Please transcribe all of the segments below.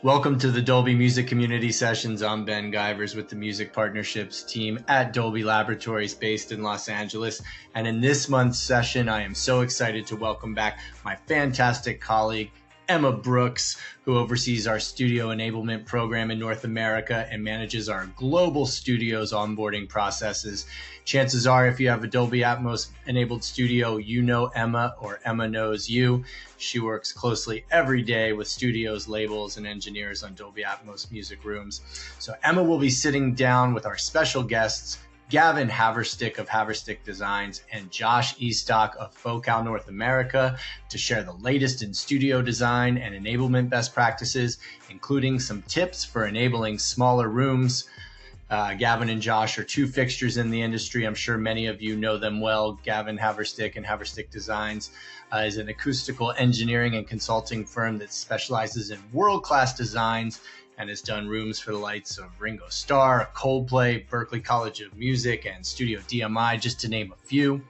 Welcome to the Dolby Music Community Sessions. I'm Ben Givarz with the Music Partnerships team at Dolby Laboratories based in Los Angeles. And in this month's session, I am so excited to welcome back my fantastic colleague, Emma Brooks, who oversees our studio enablement program in North America and manages our global studios onboarding processes. Chances are, if you have a Dolby Atmos enabled studio, you know Emma or Emma knows you. She works closely every day with studios, labels, and engineers on Dolby Atmos Music Rooms. So Emma will be sitting down with our special guests, Gavin Haverstick of Haverstick Designs and Josh Estock of Focal North America, to share the latest in studio design and enablement best practices, including some tips for enabling smaller rooms. Gavin and Josh are two fixtures in the industry. I'm sure many of you know them well. Gavin Haverstick and Haverstick Designs is an acoustical engineering and consulting firm that specializes in world-class designs and has done rooms for the likes of Ringo Starr, Coldplay, Berklee College of Music, and Studio DMI, just to name a few.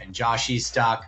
And Josh Estock,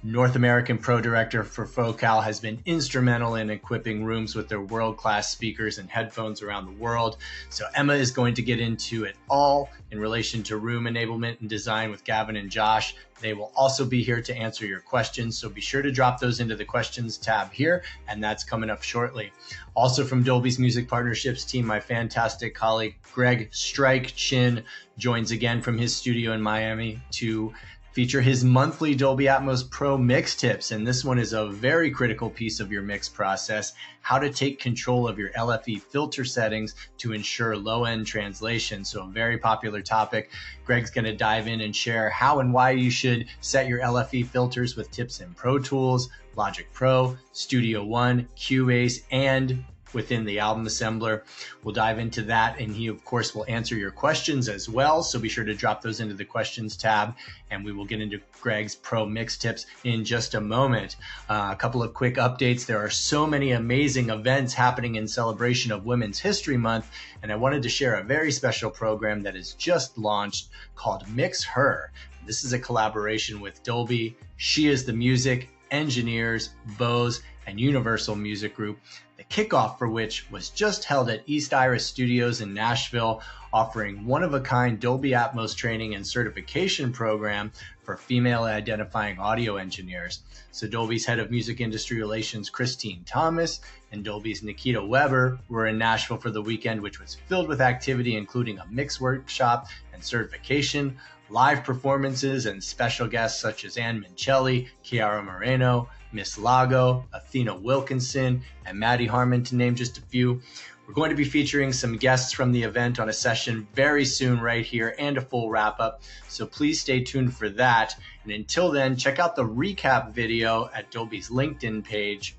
North American Pro Director for Focal, has been instrumental in equipping rooms with their world-class speakers and headphones around the world. So Emma is going to get into it all in relation to room enablement and design with Gavin and Josh. They will also be here to answer your questions, so be sure to drop those into the questions tab here, and that's coming up shortly. Also from Dolby's Music Partnerships team, my fantastic colleague Greg Stryke Chin joins again from his studio in Miami to feature his monthly Dolby Atmos Pro mix tips. And this one is a very critical piece of your mix process, how to take control of your LFE filter settings to ensure low-end translation. So a very popular topic. Greg's gonna dive in and share how and why you should set your LFE filters with tips in Protools, Logic Pro, Studio One, QBase, and within the album assembler. We'll dive into that, and he of course will answer your questions as well, so be sure to drop those into the questions tab, and we will get into Greg's pro mix tips in just a moment. A couple of quick updates. There are so many amazing events happening in celebration of Women's History Month, and I wanted to share a very special program that is just launched called Mix Her. This is a collaboration with Dolby, She Is the Music, Engineers, Bose, and Universal Music Group, the kickoff for which was just held at East Iris Studios in Nashville, offering one-of-a-kind Dolby Atmos training and certification program for female identifying audio engineers. So Dolby's head of music industry relations, Christine Thomas, and Dolby's Nikita Weber were in Nashville for the weekend, which was filled with activity, including a mix workshop and certification, live performances, and special guests such as Ann Mincelli, Chiara Moreno, Miss Lago, Athena Wilkinson, and Maddie Harmon, to name just a few. We're going to be featuring some guests from the event on a session very soon right here, and a full wrap-up, so please stay tuned for that. And until then, check out the recap video at Dolby's LinkedIn page.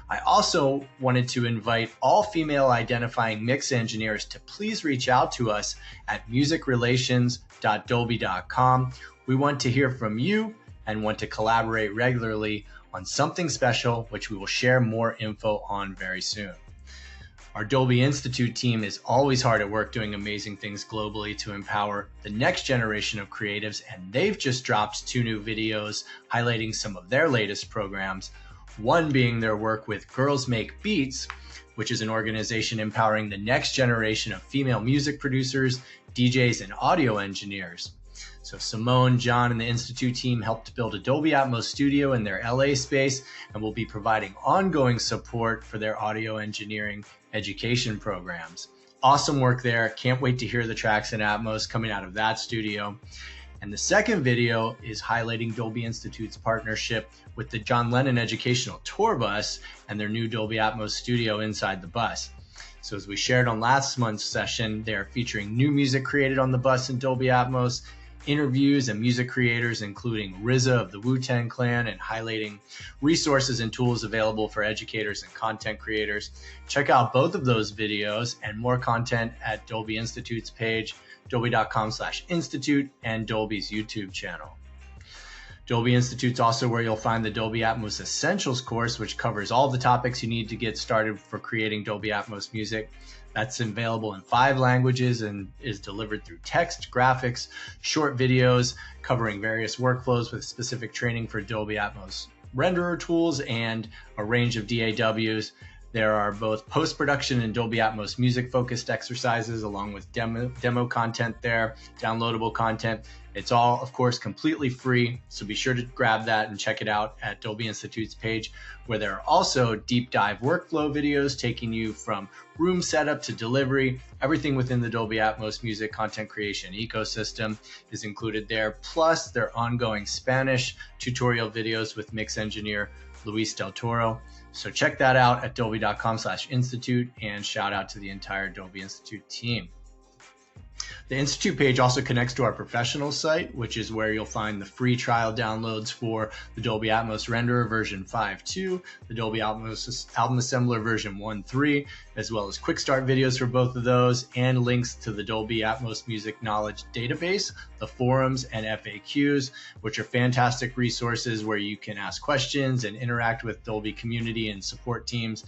I also wanted to invite all female identifying mix engineers to please reach out to us at musicrelations.dolby.com. We want to hear from you and want to collaborate regularly on something special, which we will share more info on very soon. Our Dolby Institute team is always hard at work doing amazing things globally to empower the next generation of creatives, and they've just dropped 2 new videos highlighting some of their latest programs, one being their work with Girls Make Beats, which is an organization empowering the next generation of female music producers, DJs, and audio engineers. So Simone, John, and the Institute team helped build a Dolby Atmos studio in their LA space and will be providing ongoing support for their audio engineering education programs. Awesome work there. Can't wait to hear the tracks in Atmos coming out of that studio. And the second video is highlighting Dolby Institute's partnership with the John Lennon Educational Tour Bus and their new Dolby Atmos studio inside the bus. So as we shared on last month's session, they are featuring new music created on the bus in Dolby Atmos, interviews and music creators, including RZA of the Wu-Tang Clan, and highlighting resources and tools available for educators and content creators. Check out both of those videos and more content at Dolby Institute's page, dolby.com/institute, and Dolby's YouTube channel. Dolby Institute's also where you'll find the Dolby Atmos Essentials course, which covers all the topics you need to get started for creating Dolby Atmos music. That's available in 5 languages and is delivered through text, graphics, short videos covering various workflows with specific training for Dolby Atmos renderer tools and a range of DAWs. There are both post-production and Dolby Atmos music-focused exercises along with demo content there, downloadable content. It's all, of course, completely free, so be sure to grab that and check it out at Dolby Institute's page, where there are also deep dive workflow videos taking you from room setup to delivery. Everything within the Dolby Atmos music content creation ecosystem is included there, plus their ongoing Spanish tutorial videos with mix engineer Luis Del Toro. So check that out at dolby.com/institute, and shout out to the entire Dolby Institute team. The Institute page also connects to our professional site, which is where you'll find the free trial downloads for the Dolby Atmos Renderer version 5.2, the Dolby Atmos Album Assembler version 1.3, as well as quick start videos for both of those, and links to the Dolby Atmos Music Knowledge Database, the forums, and FAQs, which are fantastic resources where you can ask questions and interact with Dolby community and support teams.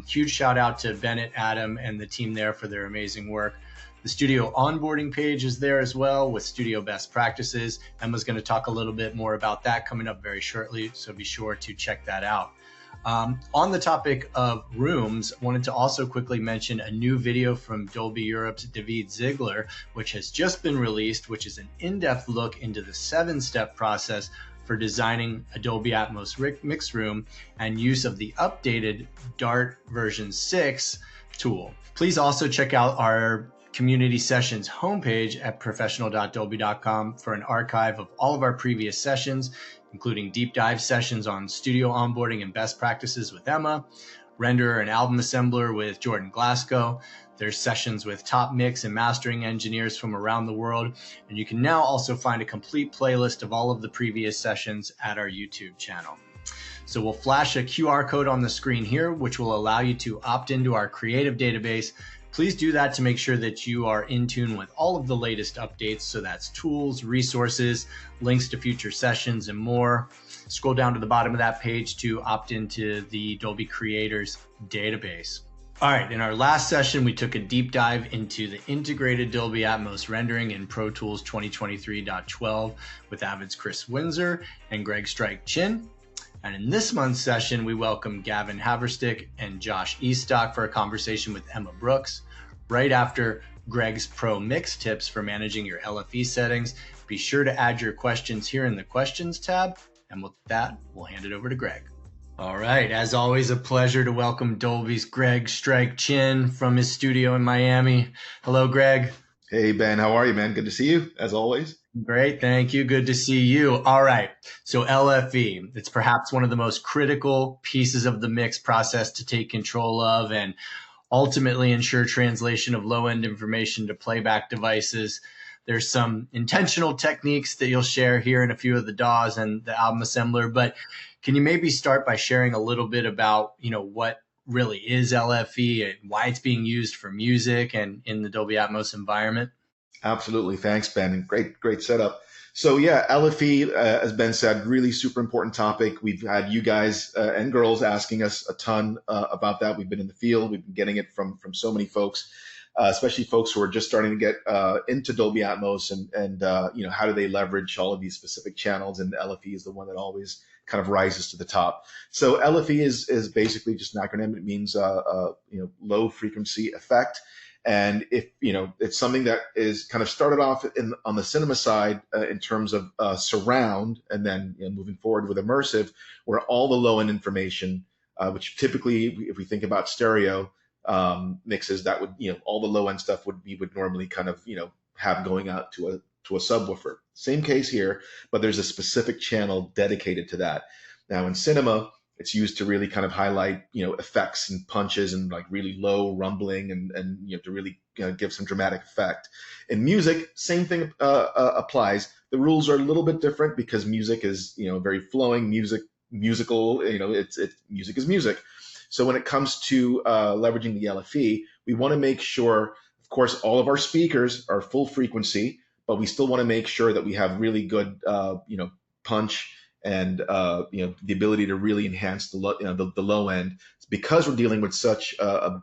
Huge shout out to Bennett, Adam, and the team there for their amazing work. The studio onboarding page is there as well with studio best practices. Emma's going to talk a little bit more about that coming up very shortly, so be sure to check that out. On the topic of rooms, I wanted to also quickly mention a new video from Dolby Europe's David Ziegler, which has just been released, which is an in-depth look into the 7-step process for designing a Dolby Atmos mix room and use of the updated DART version 6 tool. Please also check out our Community Sessions homepage at professional.dolby.com for an archive of all of our previous sessions, including deep dive sessions on studio onboarding and best practices with Emma, renderer and album assembler with Jordan Glasgow. There's sessions with top mix and mastering engineers from around the world. And you can now also find a complete playlist of all of the previous sessions at our YouTube channel. So we'll flash a QR code on the screen here, which will allow you to opt into our creative database. Please do that to make sure that you are in tune with all of the latest updates. So that's tools, resources, links to future sessions, and more. Scroll down to the bottom of that page to opt into the Dolby Creators database. All right, in our last session, we took a deep dive into the integrated Dolby Atmos rendering in Pro Tools 2023.12 with Avid's Chris Windsor and Greg Stryke Chin. And in this month's session, we welcome Gavin Haverstick and Josh Estock for a conversation with Emma Brooks. Right after Greg's Pro Mix tips for managing your LFE settings, be sure to add your questions here in the Questions tab. And with that, we'll hand it over to Greg. All right, as always, a pleasure to welcome Dolby's Greg Stryke Chin from his studio in Miami. Hello, Greg. Hey, Ben, how are you, man? Good to see you, as always. Great, thank you. Good to see you. All right, so LFE, it's perhaps one of the most critical pieces of the mix process to take control of and ultimately ensure translation of low-end information to playback devices. There's some intentional techniques that you'll share here in a few of the DAWs and the album assembler, but can you maybe start by sharing a little bit about, what really is LFE and why it's being used for music and in the Dolby Atmos environment? Absolutely. Thanks, Ben. Great setup. So yeah, LFE, as Ben said, really super important topic. We've had you guys and girls asking us a ton about that. We've been in the field. We've been getting it from so many folks, especially folks who are just starting to get into Dolby Atmos and how do they leverage all of these specific channels, and LFE is the one that always kind of rises to the top. So LFE is basically just an acronym. It means low frequency effect. And if it's something that is kind of started off on the cinema side in terms of surround, and then moving forward with immersive, where all the low end information, which typically, if we think about stereo mixes, that would all the low end stuff would normally kind of have going out to a subwoofer. Same case here, but there's a specific channel dedicated to that. Now in cinema, it's used to really kind of highlight, effects and punches and like really low rumbling and to really give some dramatic effect. In music, same thing applies. The rules are a little bit different because music is, very flowing musical. Music is music. So when it comes to leveraging the LFE, we want to make sure, of course, all of our speakers are full frequency, but we still want to make sure that we have really good, punch and the ability to really enhance the low end. It's because we're dealing with such a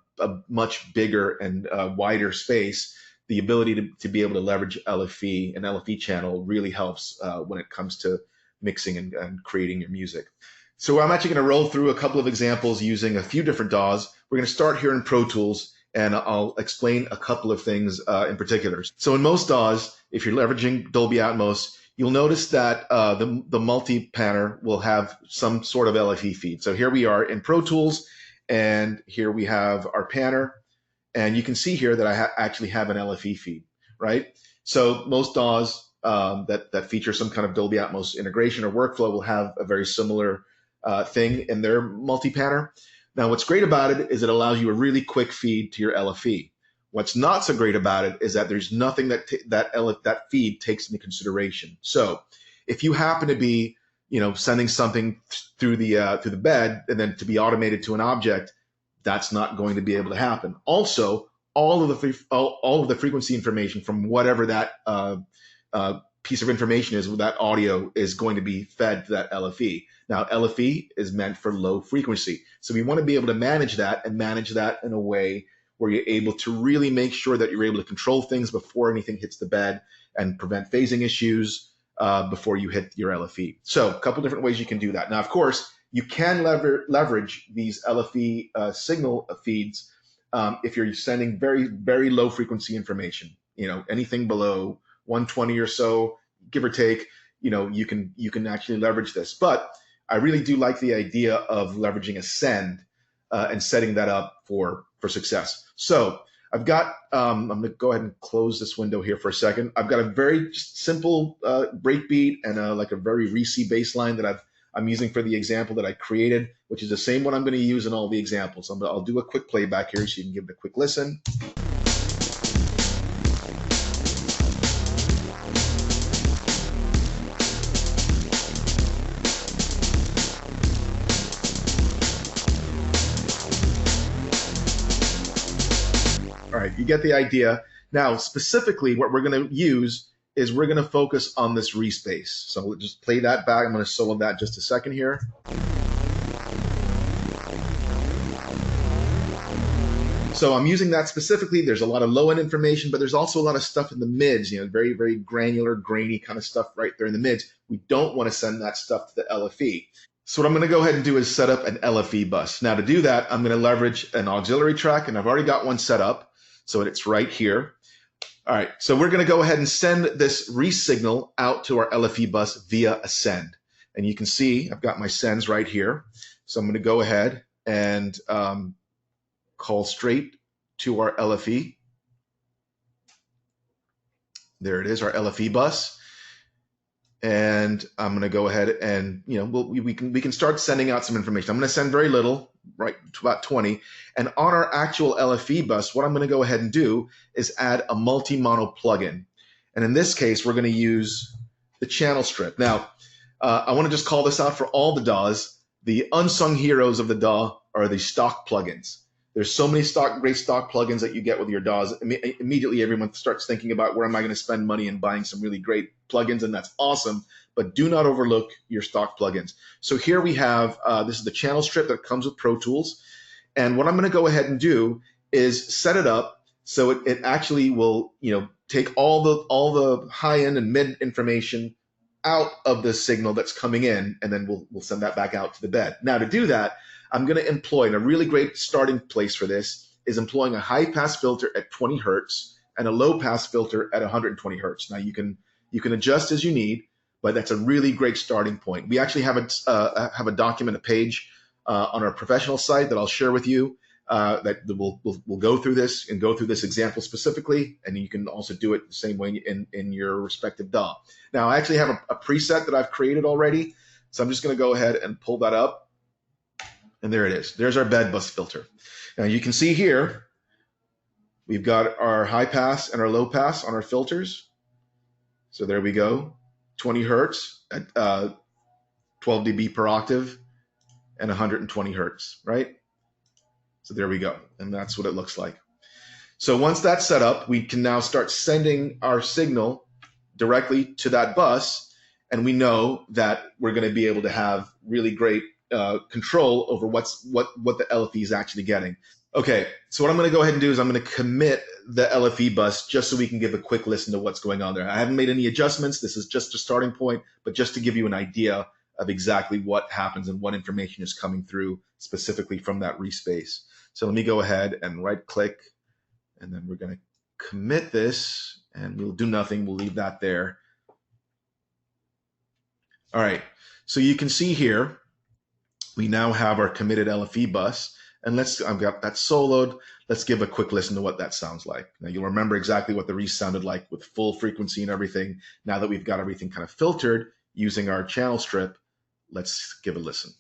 much bigger and wider space. The ability to be able to leverage LFE, an LFE channel, really helps when it comes to mixing and creating your music. So I'm actually going to roll through a couple of examples using a few different DAWs. We're going to start here in Pro Tools, and I'll explain a couple of things in particular. So in most DAWs, if you're leveraging Dolby Atmos, you'll notice that the multi-panner will have some sort of LFE feed. So here we are in Pro Tools, and here we have our panner, and you can see here that I actually have an LFE feed, right? So most DAWs that feature some kind of Dolby Atmos integration or workflow will have a very similar thing in their multi-panner. Now, what's great about it is it allows you a really quick feed to your LFE. What's not so great about it is that there's nothing that feed takes into consideration. So, if you happen to be, sending something through the bed and then to be automated to an object, that's not going to be able to happen. Also, all of the frequency information from whatever that piece of information is, that audio is going to be fed to that LFE. Now, LFE is meant for low frequency. So we want to be able to manage that in a way where you're able to really make sure that you're able to control things before anything hits the bed and prevent phasing issues before you hit your LFE. So a couple different ways you can do that. Now, of course, you can leverage these LFE signal feeds if you're sending very, very low frequency information, anything below 120 or so, give or take, you can actually leverage this. But I really do like the idea of leveraging a send and setting that up for success. So I've got, I'm going to go ahead and close this window here for a second. I've got a very simple breakbeat and like a very Reese bass line that I'm using for the example that I created, which is the same one I'm going to use in all the examples. I'll do a quick playback here so you can give it a quick listen. All right, you get the idea. Now, specifically, what we're going to use is we're going to focus on this Reese bass. So we'll just play that back. I'm going to solo that just a second here. So I'm using that specifically. There's a lot of low-end information, but there's also a lot of stuff in the mids, very, very granular, grainy kind of stuff right there in the mids. We don't want to send that stuff to the LFE. So what I'm going to go ahead and do is set up an LFE bus. Now, to do that, I'm going to leverage an auxiliary track, and I've already got one set up. So it's right here. All right, so we're going to go ahead and send this Reese signal out to our LFE bus via a send. And you can see I've got my sends right here. So I'm going to go ahead and call straight to our LFE. There it is, our LFE bus. And I'm going to go ahead and we can start sending out some information. I'm going to send very little, right, to about 20. And on our actual LFE bus, what I'm going to go ahead and do is add a multi-mono plugin. And in this case, we're going to use the channel strip. Now, I want to just call this out for all the DAWs. The unsung heroes of the DAW are the stock plugins. There's so many great stock plugins that you get with your DAWs. Immediately, everyone starts thinking about where am I going to spend money and buying some really great plugins, and that's awesome. But do not overlook your stock plugins. So here we have, this is the channel strip that comes with Pro Tools. And what I'm going to go ahead and do is set it up so it actually will, take all the high end and mid information out of the signal that's coming in, and then we'll send that back out to the bed. Now, to do that, I'm going to employ, and a really great starting place for this is employing a high pass filter at 20 hertz and a low pass filter at 120 hertz. Now you can adjust as you need, but that's a really great starting point. We actually have a document, a page on our professional site that I'll share with you that we'll go through this and go through this example specifically, and you can also do it the same way in your respective DAW. Now I actually have a preset that I've created already, so I'm just going to go ahead and pull that up. And there it is. There's our bed bus filter. Now you can see here, we've got our high pass and our low pass on our filters. So there we go, 20 hertz at 12 dB per octave and 120 hertz, right? So there we go. And that's what it looks like. So once that's set up, we can now start sending our signal directly to that bus. And we know that we're going to be able to have really great control over what the LFE is actually getting. Okay, so what I'm going to go ahead and do is I'm going to commit the LFE bus just so we can give a quick listen to what's going on there. I haven't made any adjustments. This is just a starting point, but just to give you an idea of exactly what happens and what information is coming through specifically from that respace. So let me go ahead and right click, and then we're going to commit this, and we'll do nothing. We'll leave that there. All right, so you can see here, we now have our committed LFE bus, and I've got that soloed. Let's give a quick listen to what that sounds like. Now you'll remember exactly what the Reese sounded like with full frequency and everything. Now that we've got everything kind of filtered using our channel strip, let's give a listen.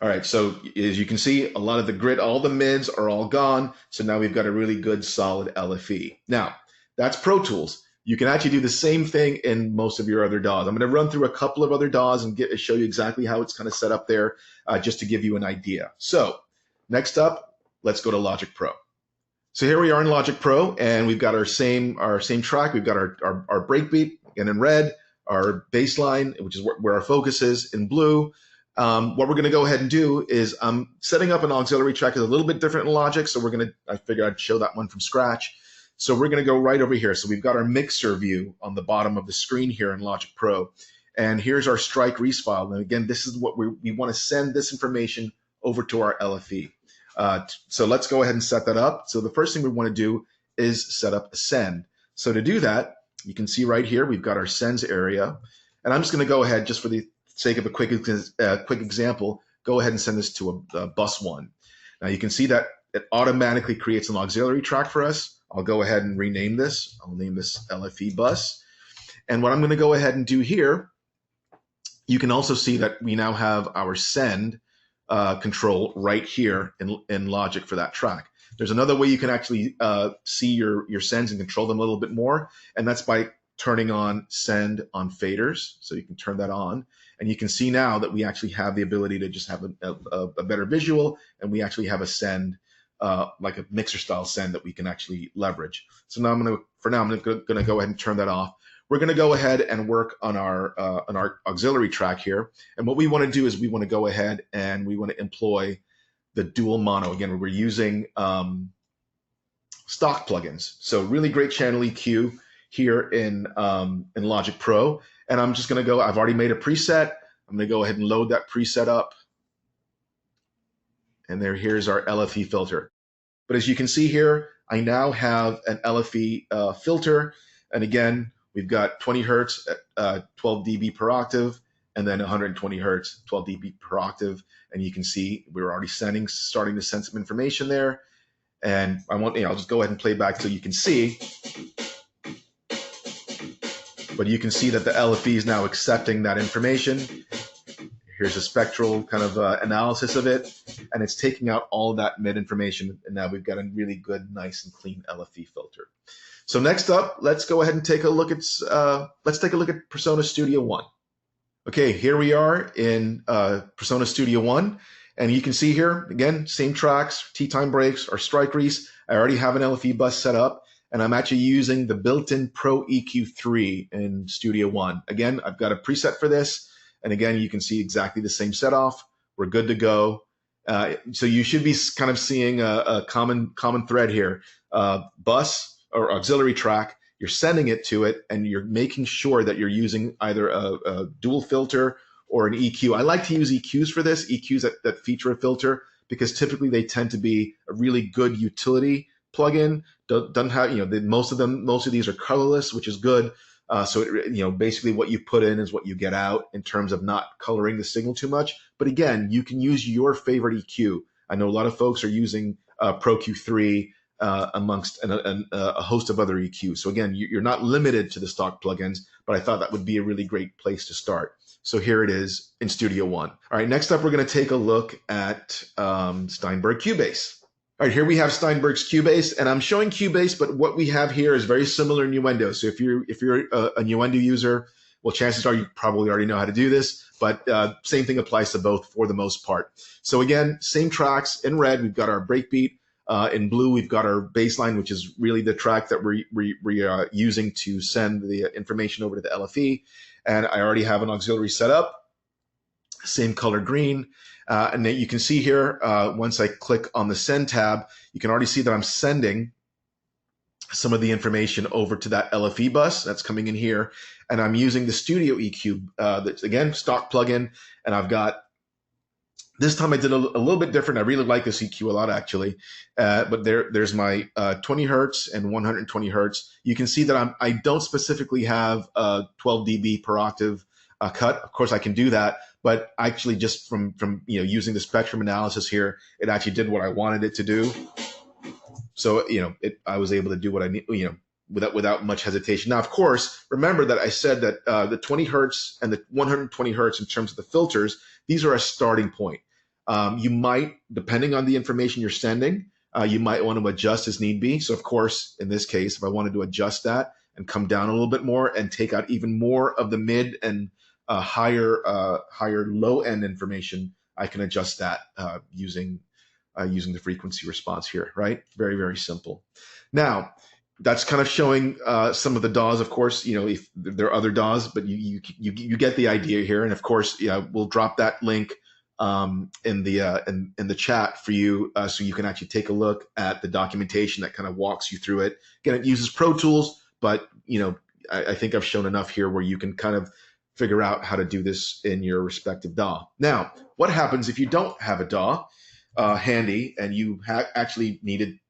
All right, so as you can see, a lot of the grid, all the mids are all gone. So now we've got a really good solid LFE. Now, that's Pro Tools. You can actually do the same thing in most of your other DAWs. I'm going to run through a couple of other DAWs and show you exactly how it's kind of set up there, just to give you an idea. So next up, let's go to Logic Pro. So here we are in Logic Pro, and we've got our same track. We've got our breakbeat, again in red, our bass line, which is where our focus is, in blue. What we're going to go ahead and do is setting up an auxiliary track is a little bit different in Logic, so I figured I'd show that one from scratch. So we're going to go right over here. So we've got our mixer view on the bottom of the screen here in Logic Pro, and here's our Stryke Reese file. And again, this is what we want to send this information over to our LFE. So let's go ahead and set that up. So the first thing we want to do is set up a send. So to do that, you can see right here, we've got our sends area, and I'm just going to go ahead, just for the sake of a quick example, go ahead and send this to a bus 1. Now you can see that it automatically creates an auxiliary track for us. I'll go ahead and rename this. I'll name this LFE bus. And what I'm going to go ahead and do here, you can also see that we now have our send control right here in Logic for that track. There's another way you can actually see your sends and control them a little bit more, and that's by turning on send on faders. So you can turn that on, and you can see now that we actually have the ability to just have a better visual, and we actually have a send, like a mixer style send that we can actually leverage. So now I'm going to go ahead and turn that off. We're going to go ahead and work on our auxiliary track here. And what we want to do is we want to go ahead and we want to employ the dual mono. Again, we're using stock plugins. So really great channel EQ here in Logic Pro. And I'm just going to I've already made a preset. I'm going to go ahead and load that preset up. And here's our LFE filter. But as you can see here, I now have an LFE filter. And again, we've got 20 hertz at 12 dB per octave, and then 120 hertz, 12 dB per octave. And you can see we're already starting to send some information there. And I'll just go ahead and play back so you can see. But you can see that the LFE is now accepting that information. Here's a spectral kind of analysis of it, and it's taking out all of that mid information. And now we've got a really good, nice and clean LFE filter. So next up, let's go ahead and take a look at Persona Studio One. Okay, here we are in Persona Studio One, and you can see here again, same tracks, T-time breaks, or Stryke Reese. I already have an LFE bus set up, and I'm actually using the built-in Pro EQ3 in Studio One. Again, I've got a preset for this, and again, you can see exactly the same set off. We're good to go. So you should be kind of seeing a common thread here. Bus or auxiliary track, you're sending it to it, and you're making sure that you're using either a dual filter or an EQ. I like to use EQs for this, EQs that feature a filter, because typically they tend to be a really good utility plugin. Doesn't have, most of these are colorless, which is good. So basically what you put in is what you get out in terms of not coloring the signal too much. But again, you can use your favorite EQ. I know a lot of folks are using Pro Q3 amongst a host of other EQs. So again, you're not limited to the stock plugins, but I thought that would be a really great place to start. So here it is in Studio One. All right, next up, we're going to take a look at Steinberg QBase. All right, here we have Steinberg's QBase, and I'm showing QBase, but what we have here is very similar Nuendo. So if you're a Nuendo user, well, chances are you probably already know how to do this, but same thing applies to both for the most part. So again, same tracks. In red, we've got our breakbeat. In blue, we've got our baseline, which is really the track that we're using to send the information over to the LFE. And I already have an auxiliary set up, same color green. And then you can see here, once I click on the send tab, you can already see that I'm sending some of the information over to that LFE bus that's coming in here. And I'm using the Studio EQ, that's again, stock plugin. And I've got, this time I did a little bit different. I really like this EQ a lot, actually. But there's my 20 hertz and 120 hertz. You can see that I don't specifically have 12 dB per octave cut. Of course, I can do that, but actually just from using the spectrum analysis here, it actually did what I wanted it to do. So I was able to do what I need, without much hesitation. Now, of course, remember that I said that the 20 hertz and the 120 hertz in terms of the filters, these are a starting point. You might, depending on the information you're sending, you might want to adjust as need be. So, of course, in this case, if I wanted to adjust that and come down a little bit more and take out even more of the mid and higher low end information, I can adjust that using the frequency response here, right? Very, very simple. Now, that's kind of showing some of the DAWs, of course, if there are other DAWs, but you get the idea here. And of course, we'll drop that link in the chat for you, so you can actually take a look at the documentation that kind of walks you through it. Again, it uses Pro Tools, but I think I've shown enough here where you can kind of figure out how to do this in your respective DAW. Now, what happens if you don't have a DAW handy and you actually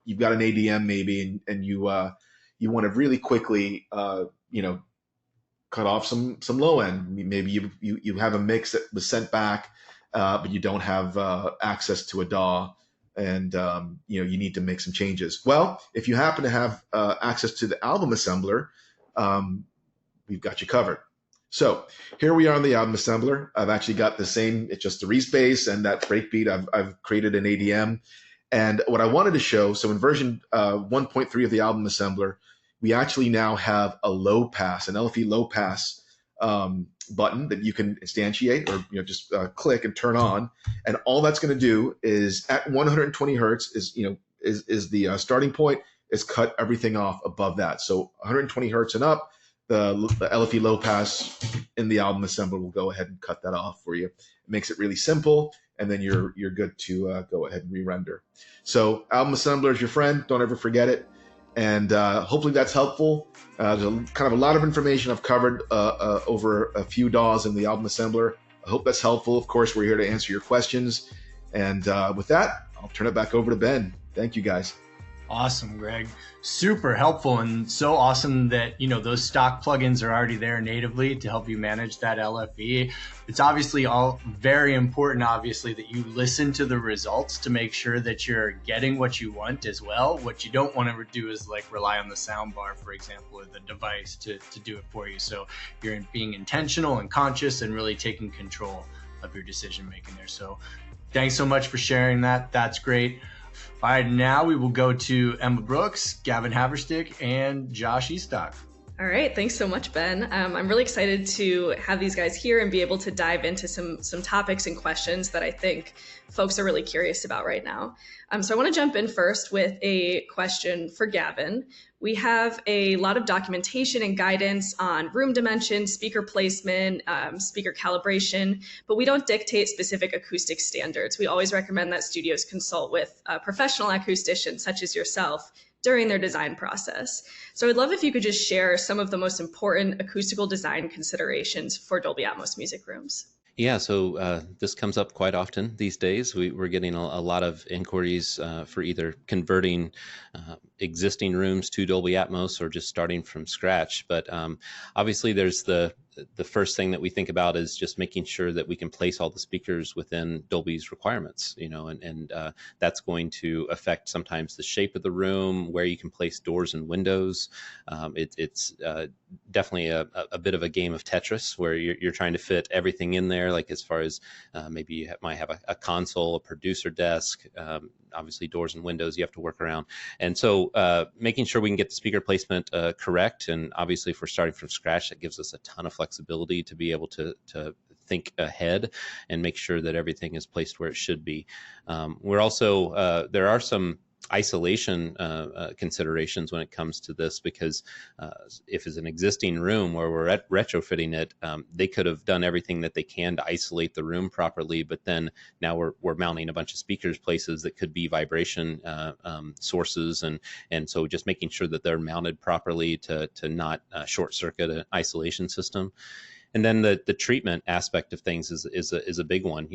you've got an ADM maybe, and you want to really quickly cut off some low end. Maybe you have a mix that was sent back, but you don't have access to a DAW, and you need to make some changes. Well, if you happen to have access to the album assembler, we've got you covered. So here we are on the album assembler. I've actually got the same, it's just the Reese bass and that breakbeat. I've created an ADM. And what I wanted to show, so in version 1.3 of the album assembler, we actually now have a low pass, an LFE low pass button that you can instantiate or just click and turn on. And all that's going to do is at 120 hertz is the starting point, is cut everything off above that. So 120 hertz and up, the LFE low pass in the album assembler will go ahead and cut that off for you. It makes it really simple, and then you're good to go ahead and re-render. So album assembler is your friend. Don't ever forget it. And hopefully that's helpful. There's kind of a lot of information I've covered over a few DAWs in the album assembler. I hope that's helpful. Of course, we're here to answer your questions. And with that, I'll turn it back over to Ben. Thank you, guys. Awesome, Greg. Super helpful, and so awesome that those stock plugins are already there natively to help you manage that LFE. It's obviously all very important, obviously, that you listen to the results to make sure that you're getting what you want as well. What you don't want to do is rely on the soundbar, for example, or the device to do it for you. So you're being intentional and conscious and really taking control of your decision making there. So thanks so much for sharing that. That's great. All right, now we will go to Emma Brooks, Gavin Haverstick, and Josh Estock. All right, thanks so much, Ben. I'm really excited to have these guys here and be able to dive into some topics and questions that I think folks are really curious about right now. So I want to jump in first with a question for Gavin. We have a lot of documentation and guidance on room dimension, speaker placement, speaker calibration, but we don't dictate specific acoustic standards. We always recommend that studios consult with professional acousticians such as yourself during their design process. So I'd love if you could just share some of the most important acoustical design considerations for Dolby Atmos music rooms. Yeah, so this comes up quite often these days. We're getting a lot of inquiries for either converting existing rooms to Dolby Atmos or just starting from scratch. But obviously there's the first thing that we think about is just making sure that we can place all the speakers within Dolby's requirements, and that's going to affect sometimes the shape of the room, where you can place doors and windows. It's definitely a bit of a game of Tetris where you're trying to fit everything in there, like as far as maybe you might have a console, a producer desk, obviously doors and windows you have to work around. And so making sure we can get the speaker placement correct, and obviously if we're starting from scratch, that gives us a ton of flexibility to be able to think ahead and make sure that everything is placed where it should be. We're also, there are some isolation considerations when it comes to this, because if it's an existing room where we're retrofitting it, they could have done everything that they can to isolate the room properly, but then now we're mounting a bunch of speakers places that could be vibration sources, and so just making sure that they're mounted properly to not short circuit an isolation system. And then the treatment aspect of things is a big one,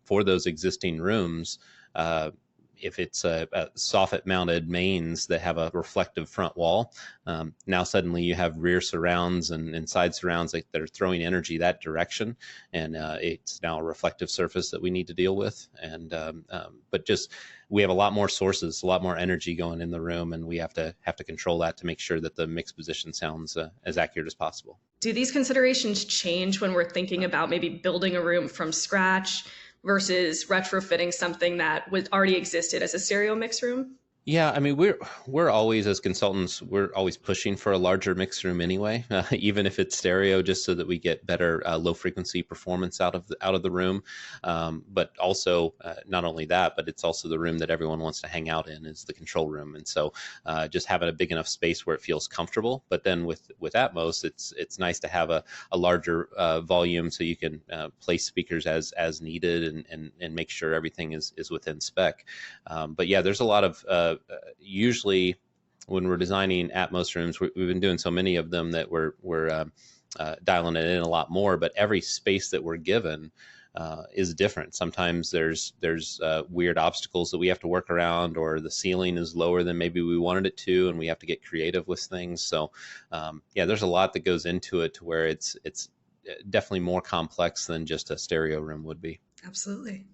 for those existing rooms. If it's a soffit mounted mains that have a reflective front wall, now suddenly you have rear surrounds and side surrounds that are throwing energy that direction, and it's now a reflective surface that we need to deal with. And but just we have a lot more sources, a lot more energy going in the room, and we have to control that to make sure that the mix position sounds as accurate as possible. Do these considerations change when we're thinking about maybe building a room from scratch versus retrofitting something that was already existed as a stereo mix room? Yeah, I mean, we're always, as consultants, we're always pushing for a larger mix room anyway, even if it's stereo, just so that we get better low frequency performance out of the room. But also, not only that, but it's also the room that everyone wants to hang out in, is the control room. And so, just having a big enough space where it feels comfortable. But then with Atmos, it's nice to have a larger volume, so you can place speakers as needed and make sure everything is within spec. But yeah, there's a lot of usually when we're designing Atmos rooms, we've been doing so many of them that we're dialing it in a lot more. But every space that we're given is different. Sometimes there's weird obstacles that we have to work around, or the ceiling is lower than maybe we wanted it to, and we have to get creative with things. So yeah, there's a lot that goes into it to where it's definitely more complex than just a stereo room would be. Absolutely.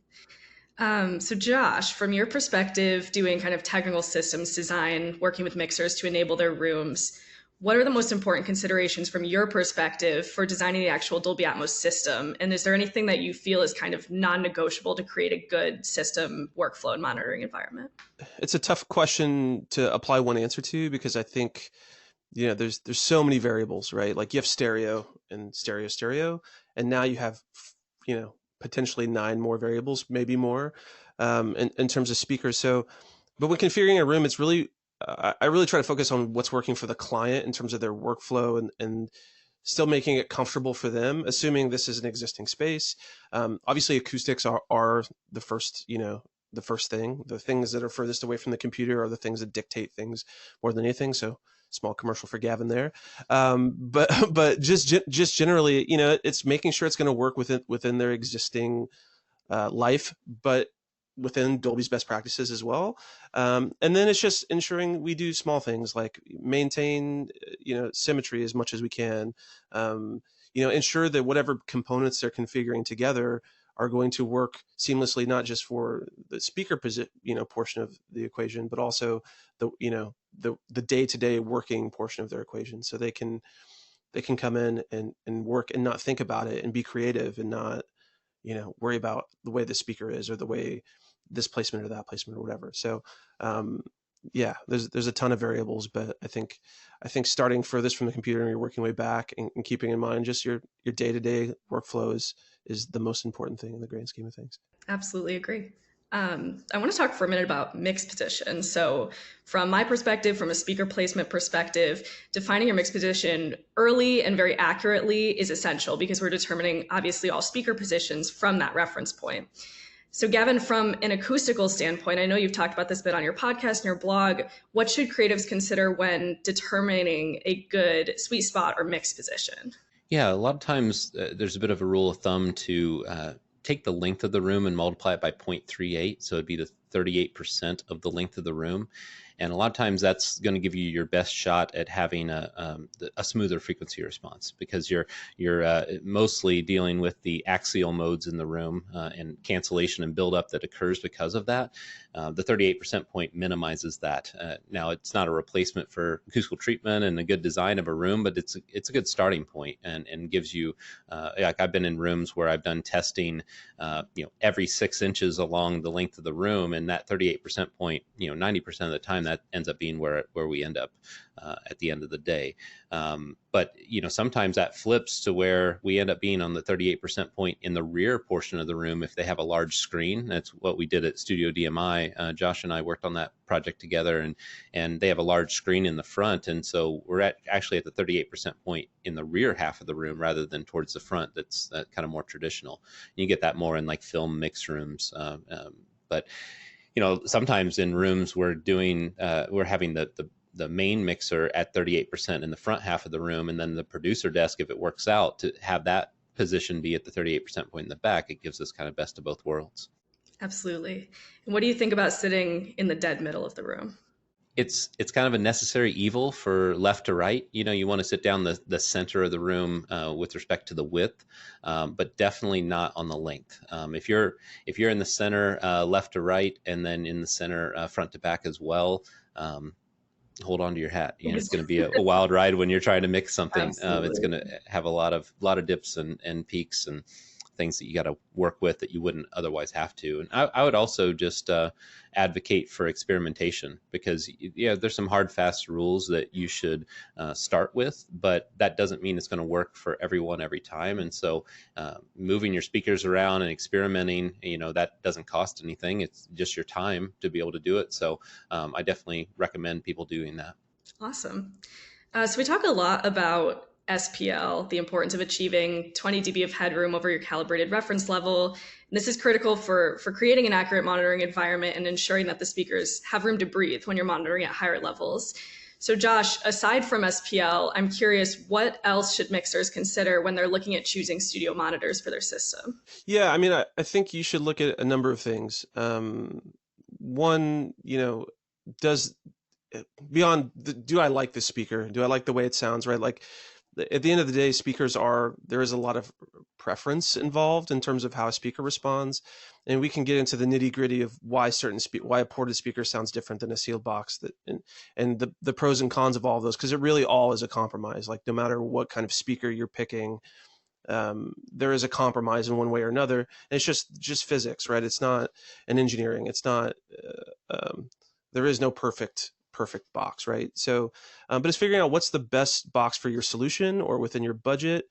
So Josh, from your perspective, doing kind of technical systems design, working with mixers to enable their rooms, what are the most important considerations from your perspective for designing the actual Dolby Atmos system? And is there anything that you feel is kind of non-negotiable to create a good system workflow and monitoring environment? It's a tough question to apply one answer to, because I think, there's so many variables, right? Like you have stereo and stereo, and now you have, potentially 9 more variables, maybe more, in terms of speakers. So, but when configuring a room, it's really, I really try to focus on what's working for the client in terms of their workflow and still making it comfortable for them, assuming this is an existing space. Obviously acoustics are the first, the first thing. The things that are furthest away from the computer are the things that dictate things more than anything. So small commercial for Gavin there. But just generally, it's making sure it's going to work within their existing life, but within Dolby's best practices as well. And then it's just ensuring we do small things like maintain, symmetry as much as we can. Ensure that whatever components they're configuring together are going to work seamlessly, not just for the speaker portion of the equation, but also the day-to-day working portion of their equation. So they can come in and work and not think about it and be creative and not, worry about the way the speaker is or the way this placement or that placement or whatever. So, yeah, there's a ton of variables, but I think starting furthest from the computer and you're working way back and keeping in mind just your day-to-day workflows is the most important thing in the grand scheme of things. Absolutely agree. I want to talk for a minute about mix position. So from my perspective, from a speaker placement perspective, defining your mix position early and very accurately is essential because we're determining obviously all speaker positions from that reference point. So Gavin, from an acoustical standpoint, I know you've talked about this a bit on your podcast and your blog. What should creatives consider when determining a good sweet spot or mix position? Yeah, a lot of times there's a bit of a rule of thumb to take the length of the room and multiply it by 0.38. So it'd be the 38% of the length of the room. And a lot of times that's going to give you your best shot at having a smoother frequency response, because you're mostly dealing with the axial modes in the room and cancellation and buildup that occurs because of that. The 38% point minimizes that. Now, it's not a replacement for acoustical treatment and a good design of a room, but it's a good starting point and gives you, like I've been in rooms where I've done testing, every 6 inches along the length of the room, and that 38% point, 90% of the time that ends up being where we end up at the end of the day. But sometimes that flips to where we end up being on the 38% point in the rear portion of the room if they have a large screen. That's what we did at Studio DMI. Josh and I worked on that project together, and they have a large screen in the front, and so we're actually at the 38% point in the rear half of the room rather than towards the front. That's kind of more traditional. You get that more in like film mix rooms, but sometimes in rooms we're having the main mixer at 38% in the front half of the room, and then the producer desk, if it works out, to have that position be at the 38% point in the back, it gives us kind of best of both worlds. Absolutely. And what do you think about sitting in the dead middle of the room? It's kind of a necessary evil for left to right. You want to sit down the center of the room with respect to the width, but definitely not on the length. If you're in the center left to right, and then in the center front to back as well, hold on to your hat. It's going to be a wild ride when you're trying to mix something. It's going to have a lot of dips and peaks and things that you got to work with that you wouldn't otherwise have to. And I would also just advocate for experimentation, because there's some hard, fast rules that you should start with, but that doesn't mean it's going to work for everyone every time. And so moving your speakers around and experimenting, that doesn't cost anything. It's just your time to be able to do it. So I definitely recommend people doing that. Awesome. So we talk a lot about SPL, the importance of achieving 20 dB of headroom over your calibrated reference level. And this is critical for creating an accurate monitoring environment and ensuring that the speakers have room to breathe when you're monitoring at higher levels. So Josh, aside from SPL, I'm curious, what else should mixers consider when they're looking at choosing studio monitors for their system? Yeah, I mean, I think you should look at a number of things. One, do I like this speaker? Do I like the way it sounds, right? Like, at the end of the day, there is a lot of preference involved in terms of how a speaker responds. And we can get into the nitty gritty of why a ported speaker sounds different than a sealed box, and the pros and cons of all of those, because it really all is a compromise. Like, no matter what kind of speaker you're picking, there is a compromise in one way or another. And it's just physics, right? It's not an engineering. It's not, there is no perfect box, right? So, but it's figuring out what's the best box for your solution or within your budget,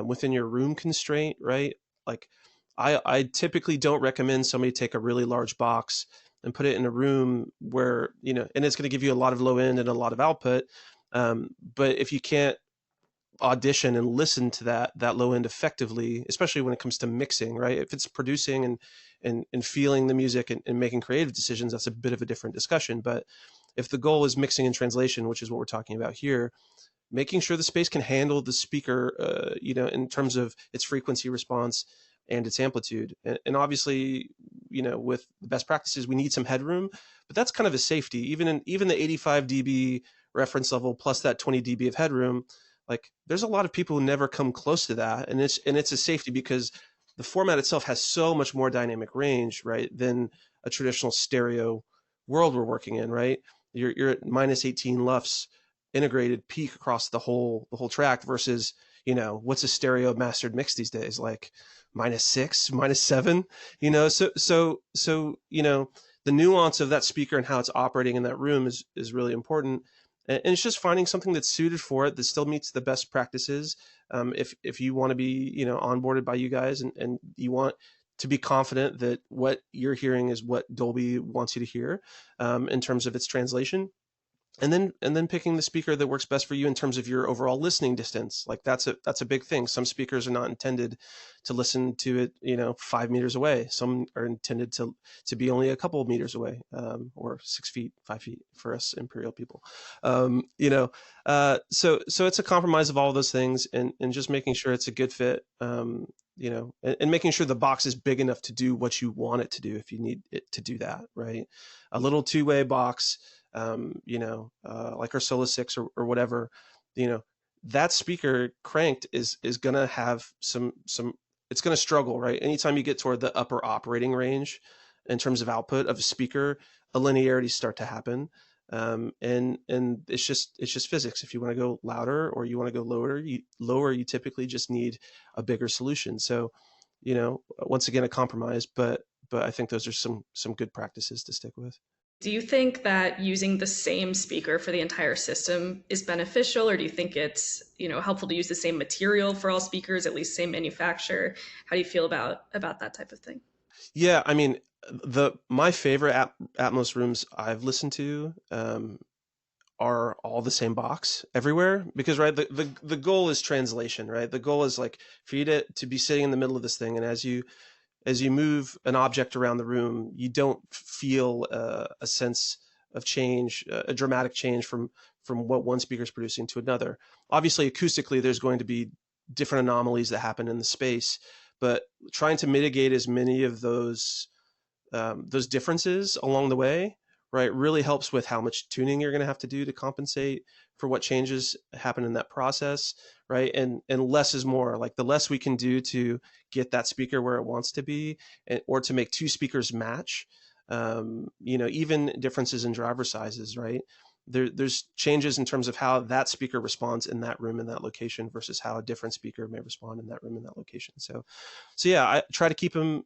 within your room constraint, right? Like, I typically don't recommend somebody take a really large box and put it in a room where, and it's going to give you a lot of low end and a lot of output. But if you can't audition and listen to that low end effectively, especially when it comes to mixing, right? If it's producing and feeling the music and making creative decisions, that's a bit of a different discussion. But if the goal is mixing and translation, which is what we're talking about here, making sure the space can handle the speaker, in terms of its frequency response and its amplitude. And obviously, with the best practices, we need some headroom, but that's kind of a safety. Even the 85 dB reference level plus that 20 dB of headroom, like, there's a lot of people who never come close to that, and it's a safety because the format itself has so much more dynamic range, right, than a traditional stereo world we're working in, right? You're at minus 18 LUFS integrated peak across the whole track versus, what's a stereo mastered mix these days, like -6, -7, so the nuance of that speaker and how it's operating in that room is really important. And it's just finding something that's suited for it, that still meets the best practices. If you want to be, onboarded by you guys and you want to be confident that what you're hearing is what Dolby wants you to hear, in terms of its translation. And then picking the speaker that works best for you in terms of your overall listening distance. Like, that's a big thing. Some speakers are not intended to listen to it, 5 meters away. Some are intended to be only a couple of meters away, or 6 feet, 5 feet for us imperial people. So it's a compromise of all of those things, and just making sure it's a good fit, and making sure the box is big enough to do what you want it to do if you need it to do that, right? A little two-way box, like our Solo 6 or whatever, that speaker cranked is going to have some, it's going to struggle, right? Anytime you get toward the upper operating range in terms of output of a speaker, a linearity start to happen. And it's just physics. If you want to go louder or you want to go lower, you typically just need a bigger solution. So, once again, a compromise, but I think those are some good practices to stick with. Do you think that using the same speaker for the entire system is beneficial, or do you think it's, helpful to use the same material for all speakers, at least same manufacturer? How do you feel about that type of thing? Yeah, I mean, my favorite Atmos rooms I've listened to are all the same box everywhere, because right, the goal is translation, right? The goal is like for you to be sitting in the middle of this thing, and as you move an object around the room, you don't feel a sense of change, a dramatic change from what one speaker is producing to another. Obviously, acoustically, there's going to be different anomalies that happen in the space, but trying to mitigate as many of those differences along the way, right, really helps with how much tuning you're going to have to do to compensate for what changes happen in that process, right? And less is more. Like the less we can do to get that speaker where it wants to be, or to make two speakers match, even differences in driver sizes, right? There's changes in terms of how that speaker responds in that room, in that location, versus how a different speaker may respond in that room, in that location. So yeah, I try to keep them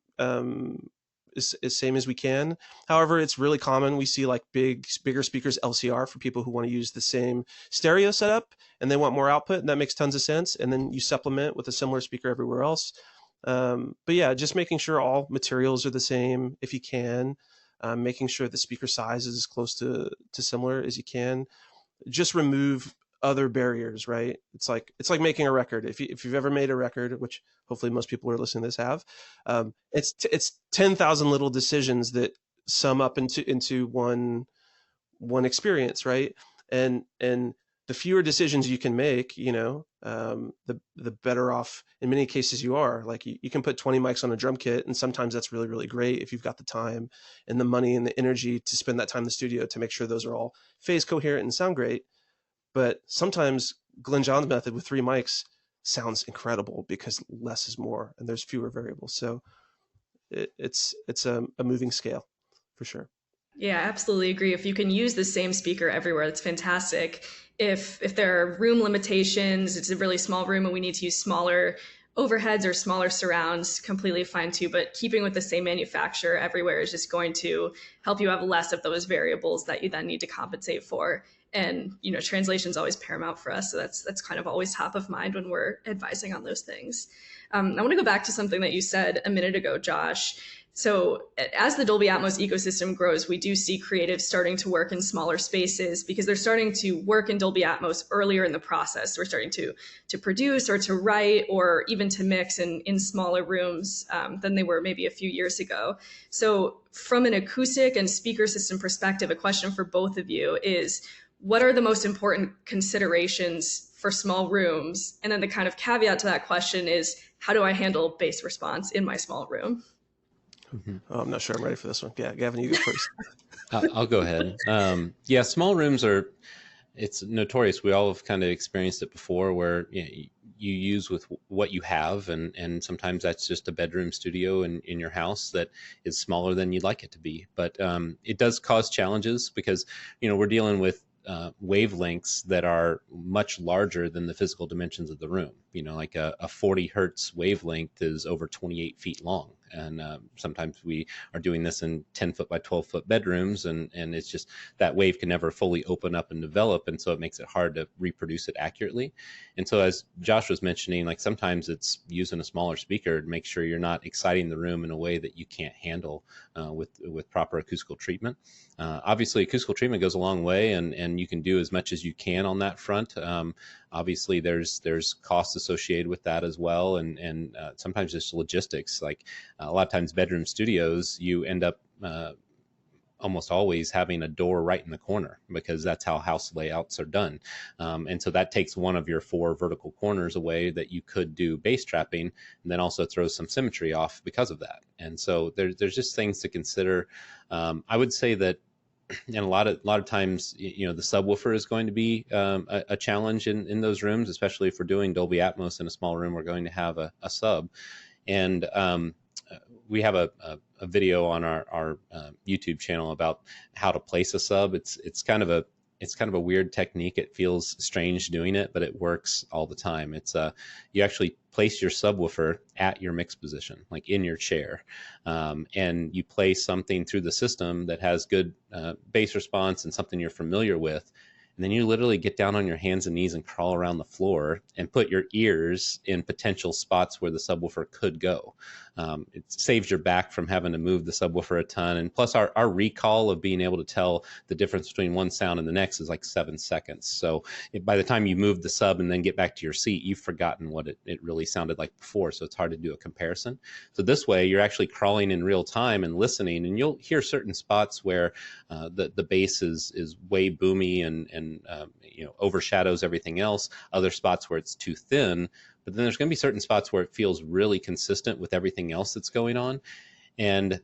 as same as we can. However, it's really common. We see like bigger speakers LCR for people who want to use the same stereo setup and they want more output, and that makes tons of sense. And then you supplement with a similar speaker everywhere else. But yeah, just making sure all materials are the same if you can, making sure the speaker size is as close to similar as you can. Just remove other barriers, right? It's like making a record. If you've ever made a record, which hopefully most people who are listening to this have, it's 10,000 little decisions that sum up into one experience, right? And the fewer decisions you can make, the better off in many cases you are. Like you can put 20 mics on a drum kit, and sometimes that's really, really great if you've got the time and the money and the energy to spend that time in the studio to make sure those are all phase coherent and sound great. But sometimes Glenn John's method with 3 mics sounds incredible because less is more and there's fewer variables. So it's a moving scale for sure. Yeah, absolutely agree. If you can use the same speaker everywhere, that's fantastic. If there are room limitations, it's a really small room and we need to use smaller overheads or smaller surrounds, completely fine too. But keeping with the same manufacturer everywhere is just going to help you have less of those variables that you then need to compensate for. And translation is always paramount for us, so that's kind of always top of mind when we're advising on those things. I want to go back to something that you said a minute ago, Josh. So as the Dolby Atmos ecosystem grows, we do see creatives starting to work in smaller spaces because they're starting to work in Dolby Atmos earlier in the process. We're starting to produce or to write or even to mix in smaller rooms than they were maybe a few years ago. So from an acoustic and speaker system perspective, a question for both of you is, what are the most important considerations for small rooms? And then the kind of caveat to that question is, how do I handle bass response in my small room? Mm-hmm. Oh, I'm not sure I'm ready for this one. Yeah, Gavin, you go first. I'll go ahead. Yeah, small rooms it's notorious. We all have kind of experienced it before where you use with what you have, and sometimes that's just a bedroom studio in your house that is smaller than you'd like it to be. But it does cause challenges because, we're dealing with wavelengths that are much larger than the physical dimensions of the room. Like a 40 hertz wavelength is over 28 feet long. And sometimes we are doing this in 10 foot by 12 foot bedrooms, and it's just that wave can never fully open up and develop. And so it makes it hard to reproduce it accurately. And so as Josh was mentioning, like sometimes it's using a smaller speaker to make sure you're not exciting the room in a way that you can't handle with proper acoustical treatment. Obviously, acoustical treatment goes a long way, and you can do as much as you can on that front. Obviously, there's costs associated with that as well, and sometimes just logistics. Like a lot of times, bedroom studios, you end up almost always having a door right in the corner because that's how house layouts are done, and so that takes one of your 4 vertical corners away that you could do bass trapping, and then also throws some symmetry off because of that. And so there's just things to consider. I would say that. And a lot of times, the subwoofer is going to be a challenge in those rooms, especially if we're doing Dolby Atmos in a small room. We're going to have a sub, and we have a video on our YouTube channel about how to place a sub. It's kind of it's kind of a weird technique. It feels strange doing it, but it works all the time. It's you actually place your subwoofer at your mix position, like in your chair, and you play something through the system that has good bass response and something you're familiar with. And then you literally get down on your hands and knees and crawl around the floor and put your ears in potential spots where the subwoofer could go. It saves your back from having to move the subwoofer a ton. And plus our recall of being able to tell the difference between one sound and the next is like 7 seconds. So by the time you move the sub and then get back to your seat, you've forgotten what it really sounded like before. So it's hard to do a comparison. So this way you're actually crawling in real time and listening, and you'll hear certain spots where the bass is way boomy and overshadows everything else. Other spots where it's too thin. But then there's going to be certain spots where it feels really consistent with everything else that's going on. And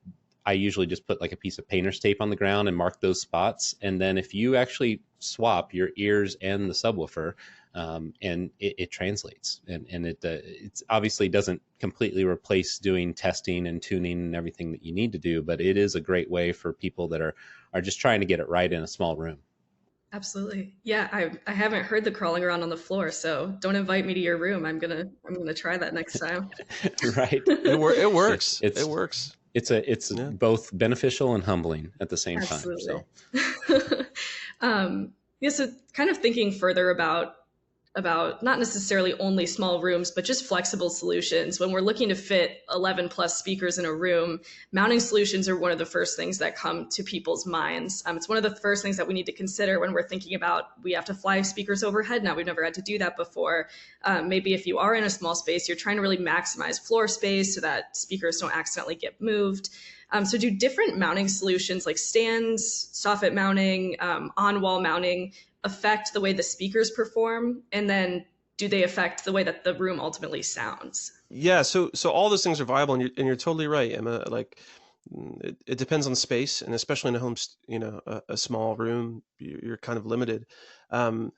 I usually just put like a piece of painter's tape on the ground and mark those spots. And then if you actually swap your ears and the subwoofer, and it translates. And it obviously doesn't completely replace doing testing and tuning and everything that you need to do, but it is a great way for people that are just trying to get it right in a small room. Absolutely. Yeah, I haven't heard the crawling around on the floor, so don't invite me to your room. I'm gonna try that next time. Right. It works. It works. It's both beneficial and humbling at the same Absolutely. time. So So kind of thinking further about not necessarily only small rooms, but just flexible solutions. When we're looking to fit 11 plus speakers in a room, mounting solutions are one of the first things that come to people's minds. It's one of the first things that we need to consider when we're thinking about, we have to fly speakers overhead now. We've never had to do that before. Maybe if you are in a small space, you're trying to really maximize floor space so that speakers don't accidentally get moved. So do different mounting solutions like stands, soffit mounting, on-wall mounting affect the way the speakers perform? And then do they affect the way that the room ultimately sounds? Yeah, so all those things are viable, and you're totally right, Emma. Like it depends on the space, and especially in a home, a small room, you're kind of limited. To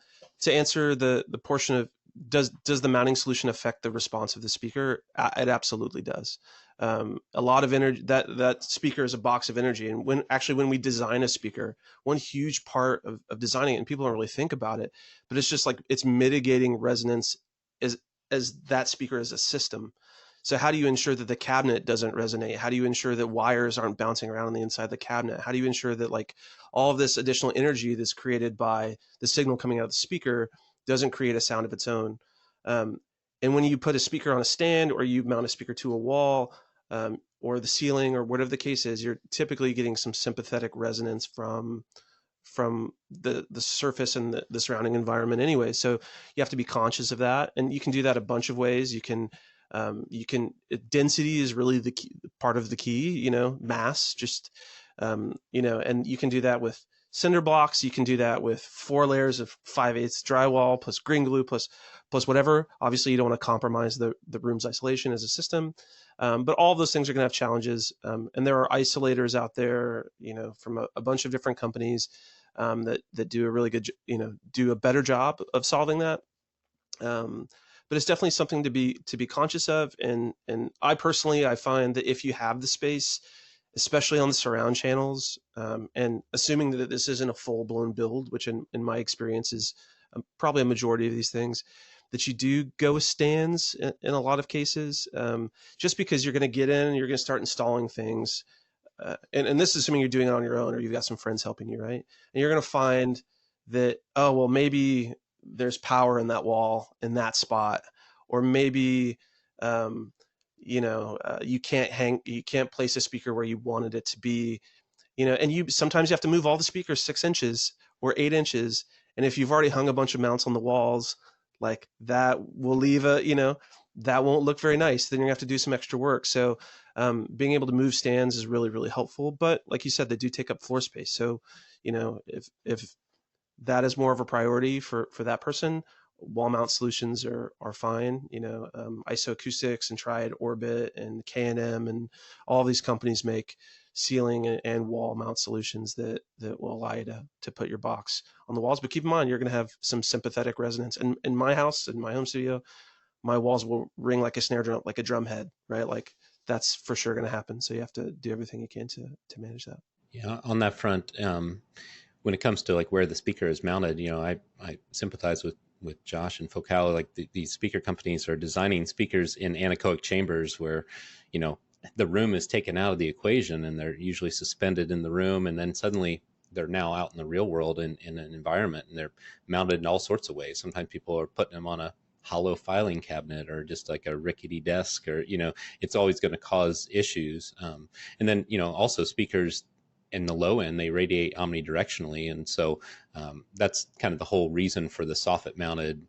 answer the portion of does the mounting solution affect the response of the speaker? It absolutely does. A lot of energy, that speaker is a box of energy. And when we design a speaker, one huge part of designing it, and people don't really think about it, but it's just like it's mitigating resonance as that speaker is a system. So how do you ensure that the cabinet doesn't resonate? How do you ensure that wires aren't bouncing around on the inside of the cabinet? How do you ensure that like all of this additional energy that's created by the signal coming out of the speaker doesn't create a sound of its own? And when you put a speaker on a stand, or you mount a speaker to a wall, or the ceiling, or whatever the case is, you're typically getting some sympathetic resonance from the surface and the surrounding environment anyway. So you have to be conscious of that, and you can do that a bunch of ways. You can density is really the key, part of the key, mass, just and you can do that with cinder blocks. You can do that with 4 layers of 5/8 drywall plus green glue plus whatever. Obviously you don't want to compromise the room's isolation as a system. But all of those things are going to have challenges. And there are isolators out there, from a bunch of different companies that do a really good, do a better job of solving that. But it's definitely something to be conscious of. And I find that if you have the space, especially on the surround channels, and assuming that this isn't a full-blown build, which in my experience is probably a majority of these things, that you do go with stands in a lot of cases, just because you're going to get in and you're going to start installing things. And this is assuming you're doing it on your own, or you've got some friends helping you, right? And you're going to find that, oh, well, maybe there's power in that wall in that spot, or maybe, you can't place a speaker where you wanted it to be, and sometimes you have to move all the speakers 6 inches or 8 inches. And if you've already hung a bunch of mounts on the walls, like that will leave that won't look very nice. Then you're gonna have to do some extra work. So being able to move stands is really, really helpful. But like you said, they do take up floor space. So, if that is more of a priority for that person, wall mount solutions are fine. ISO Acoustics and Triad Orbit and K&M and all these companies make ceiling and wall mount solutions that will allow you to put your box on the walls. But keep in mind, you're going to have some sympathetic resonance. And in my house, in my home studio, my walls will ring like a snare drum, like a drum head, right? Like that's for sure going to happen. So you have to do everything you can to manage that. Yeah, on that front, when it comes to like where the speaker is mounted, I sympathize with Josh and Focal. Like these speaker companies are designing speakers in anechoic chambers where, the room is taken out of the equation, and they're usually suspended in the room, and then suddenly they're now out in the real world in an environment, and they're mounted in all sorts of ways. Sometimes people are putting them on a hollow filing cabinet or just like a rickety desk, or it's always going to cause issues. And then also speakers in the low end, they radiate omnidirectionally, and so that's kind of the whole reason for the soffit mounted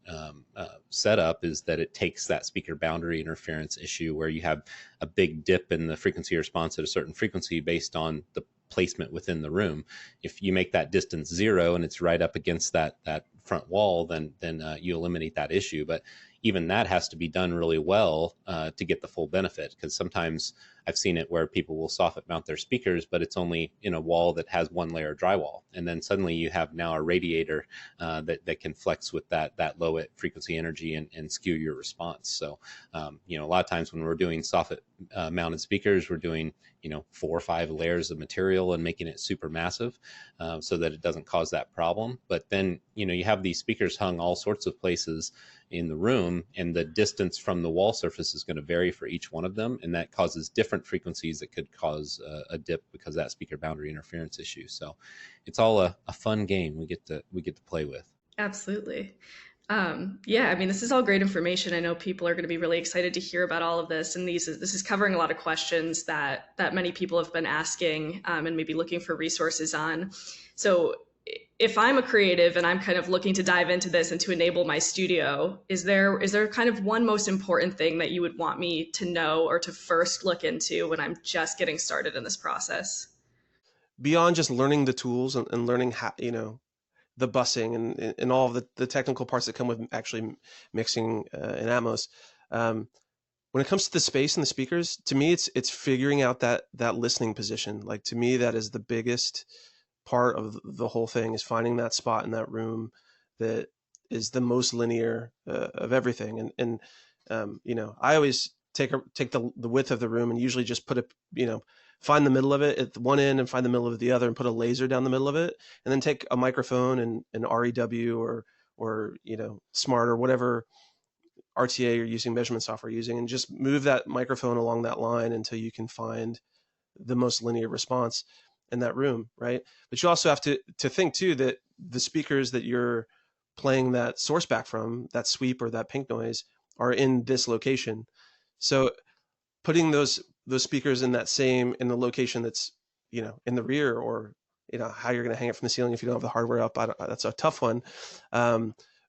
setup, is that it takes that speaker boundary interference issue where you have a big dip in the frequency response at a certain frequency based on the placement within the room. If you make that distance 0 and it's right up against that front wall, then you eliminate that issue. But even that has to be done really well to get the full benefit, because sometimes I've seen it where people will soffit mount their speakers, but it's only in a wall that has one layer of drywall, and then suddenly you have now a radiator that can flex with that low frequency energy and skew your response. So a lot of times when we're doing soffit mounted speakers, we're doing 4 or 5 layers of material and making it super massive so that it doesn't cause that problem. But then you have these speakers hung all sorts of places in the room, and the distance from the wall surface is going to vary for each one of them, and that causes different frequencies that could cause a dip because of that speaker boundary interference issue. So it's all a fun game we get to play with. Absolutely. Yeah, I mean, this is all great information. I know people are going to be really excited to hear about all of this, and this is covering a lot of questions that many people have been asking and maybe looking for resources on. So if I'm a creative and I'm kind of looking to dive into this and to enable my studio, is there kind of one most important thing that you would want me to know or to first look into when I'm just getting started in this process? Beyond just learning the tools and learning how, the busing and all of the technical parts that come with actually mixing in Atmos. When it comes to the space and the speakers, to me, it's figuring out that listening position. Like, to me, that is the biggest part of the whole thing, is finding that spot in that room that is the most linear of everything. And I always take the width of the room and usually just put find the middle of it at one end and find the middle of the other and put a laser down the middle of it, and then take a microphone and an REW or Smart or whatever RTA you're using, measurement software you're using, and just move that microphone along that line until you can find the most linear response in that room, right? But you also have to think too that the speakers that you're playing that source back from, that sweep or that pink noise, are in this location. So putting those speakers in the location that's in the rear, or how you're going to hang it from the ceiling if you don't have the hardware up, that's a tough one.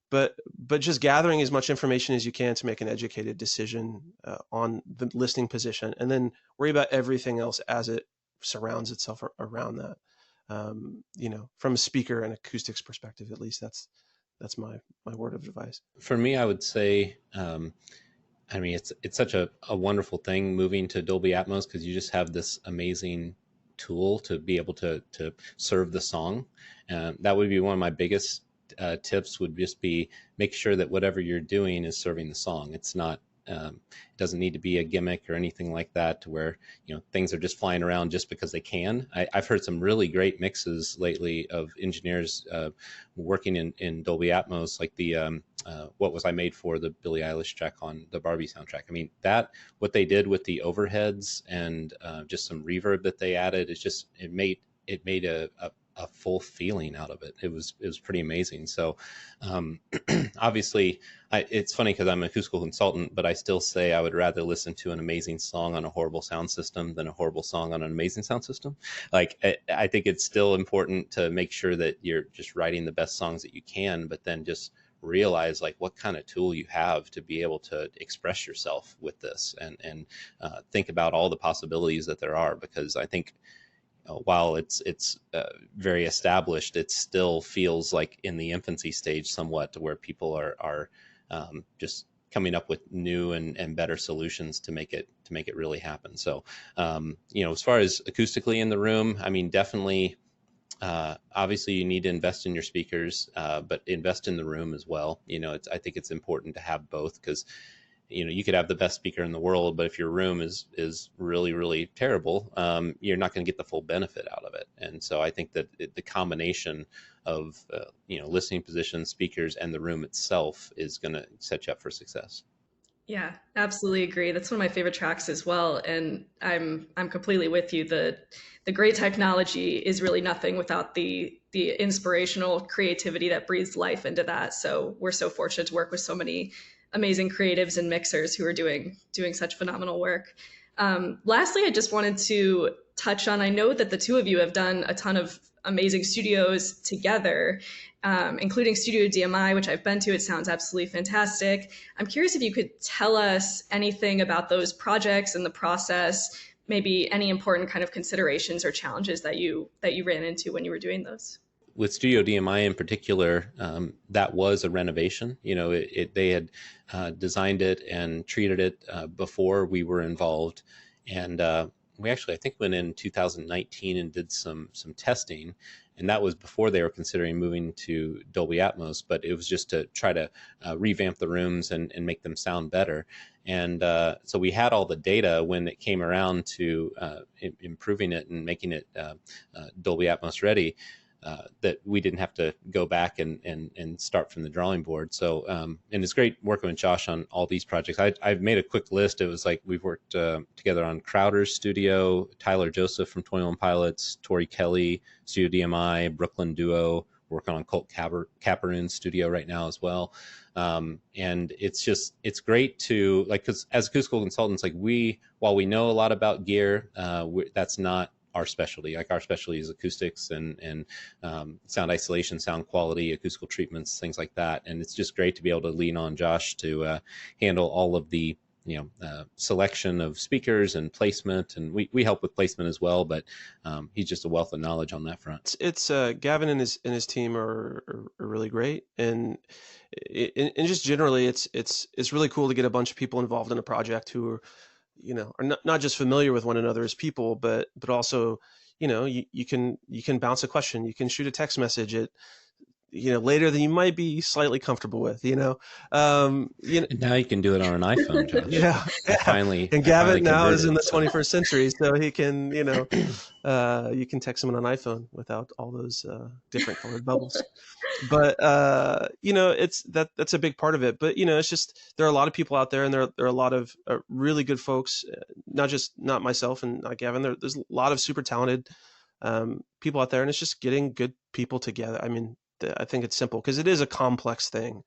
But just gathering as much information as you can to make an educated decision on the listening position, and then worry about everything else as it surrounds itself around that. From a speaker and acoustics perspective, at least that's my word of advice. For me, I would say, it's such a wonderful thing moving to Dolby Atmos, because you just have this amazing tool to be able to serve the song. That would be one of my biggest tips, would just be make sure that whatever you're doing is serving the song. It's not, it doesn't need to be a gimmick or anything like that, to where things are just flying around just because they can. I've heard some really great mixes lately of engineers working in Dolby Atmos, like the What Was I Made For, the Billie Eilish track on the Barbie soundtrack. I mean, what they did with the overheads and just some reverb that they added, it made a full feeling out of it. It was pretty amazing. So obviously it's funny because I'm an acoustical consultant, but I still say I would rather listen to an amazing song on a horrible sound system than a horrible song on an amazing sound system. Like, I think it's still important to make sure that you're just writing the best songs that you can, but then just realize like what kind of tool you have to be able to express yourself with this, and think about all the possibilities that there are, because I think while it's very established, it still feels like in the infancy stage somewhat, to where people are just coming up with new and better solutions to make it really happen. So as far as acoustically in the room, I mean, definitely obviously you need to invest in your speakers, but invest in the room as well. I think it's important to have both, because you could have the best speaker in the world, but if your room is really, really terrible, you're not going to get the full benefit out of it. And so I think that the combination of listening position, speakers, and the room itself is going to set you up for success. Yeah, absolutely agree. That's one of my favorite tracks as well. And I'm completely with you. The great technology is really nothing without the inspirational creativity that breathes life into that. So we're so fortunate to work with so many amazing creatives and mixers who are doing such phenomenal work. Lastly, I just wanted to touch on, I know that the two of you have done a ton of amazing studios together, including Studio DMI, which I've been to. It sounds absolutely fantastic. I'm curious if you could tell us anything about those projects and the process, maybe any important kind of considerations or challenges that you ran into when you were doing those. With Studio DMI in particular, that was a renovation. They had designed it and treated it before we were involved. And we actually, I think, went in 2019 and did some testing. And that was before they were considering moving to Dolby Atmos, but it was just to try to revamp the rooms and make them sound better. And so we had all the data when it came around to improving it and making it Dolby Atmos ready. That we didn't have to go back and start from the drawing board. So, and it's great working with Josh on all these projects. I've made a quick list. It was like we've worked together on Crowder's studio, Tyler Joseph from 21 Pilots, Tori Kelly, Studio DMI, Brooklyn Duo, working on Colt Caperon's studio right now as well. And it's great to, like, because as acoustical consultants, like while we know a lot about gear, that's not our specialty. Like, our specialty is acoustics and sound isolation, sound quality, acoustical treatments, things like that. And it's just great to be able to lean on Josh to handle all of the selection of speakers and placement, and we help with placement as well. But he's just a wealth of knowledge on that front. It's Gavin and his team are really great, and just generally, it's really cool to get a bunch of people involved in a project who are not just familiar with one another as people, but also, you can bounce a question, you can shoot a text message at, later than you might be slightly comfortable with, And now you can do it on an iPhone, Josh. Yeah. Finally. And Gavin now is in the 21st century, so he can, you can text him on an iPhone without all those different colored bubbles. But that's a big part of it. But it's just, there are a lot of people out there, and there are a lot of really good folks. Not myself and not Gavin. There's a lot of super talented people out there, and it's just getting good people together. I mean, I think it's simple because it is a complex thing.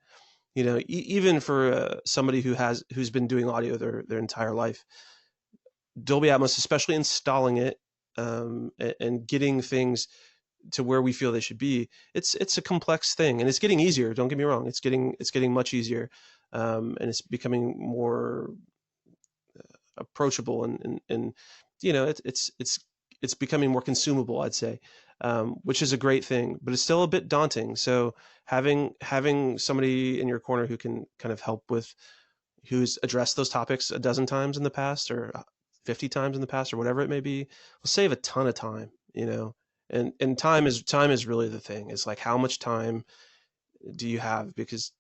Even for somebody who's been doing audio their entire life, Dolby Atmos, especially installing it and getting things to where we feel they should be, it's a complex thing, and it's getting easier. Don't get me wrong; it's getting much easier, and it's becoming more approachable, and it's becoming more consumable, I'd say, which is a great thing. But it's still a bit daunting. So having somebody in your corner who can kind of help with, who's addressed those topics a dozen times in the past or 50 times in the past or whatever it may be, will save a ton of time. And time is really the thing. It's like, how much time do you have? Because,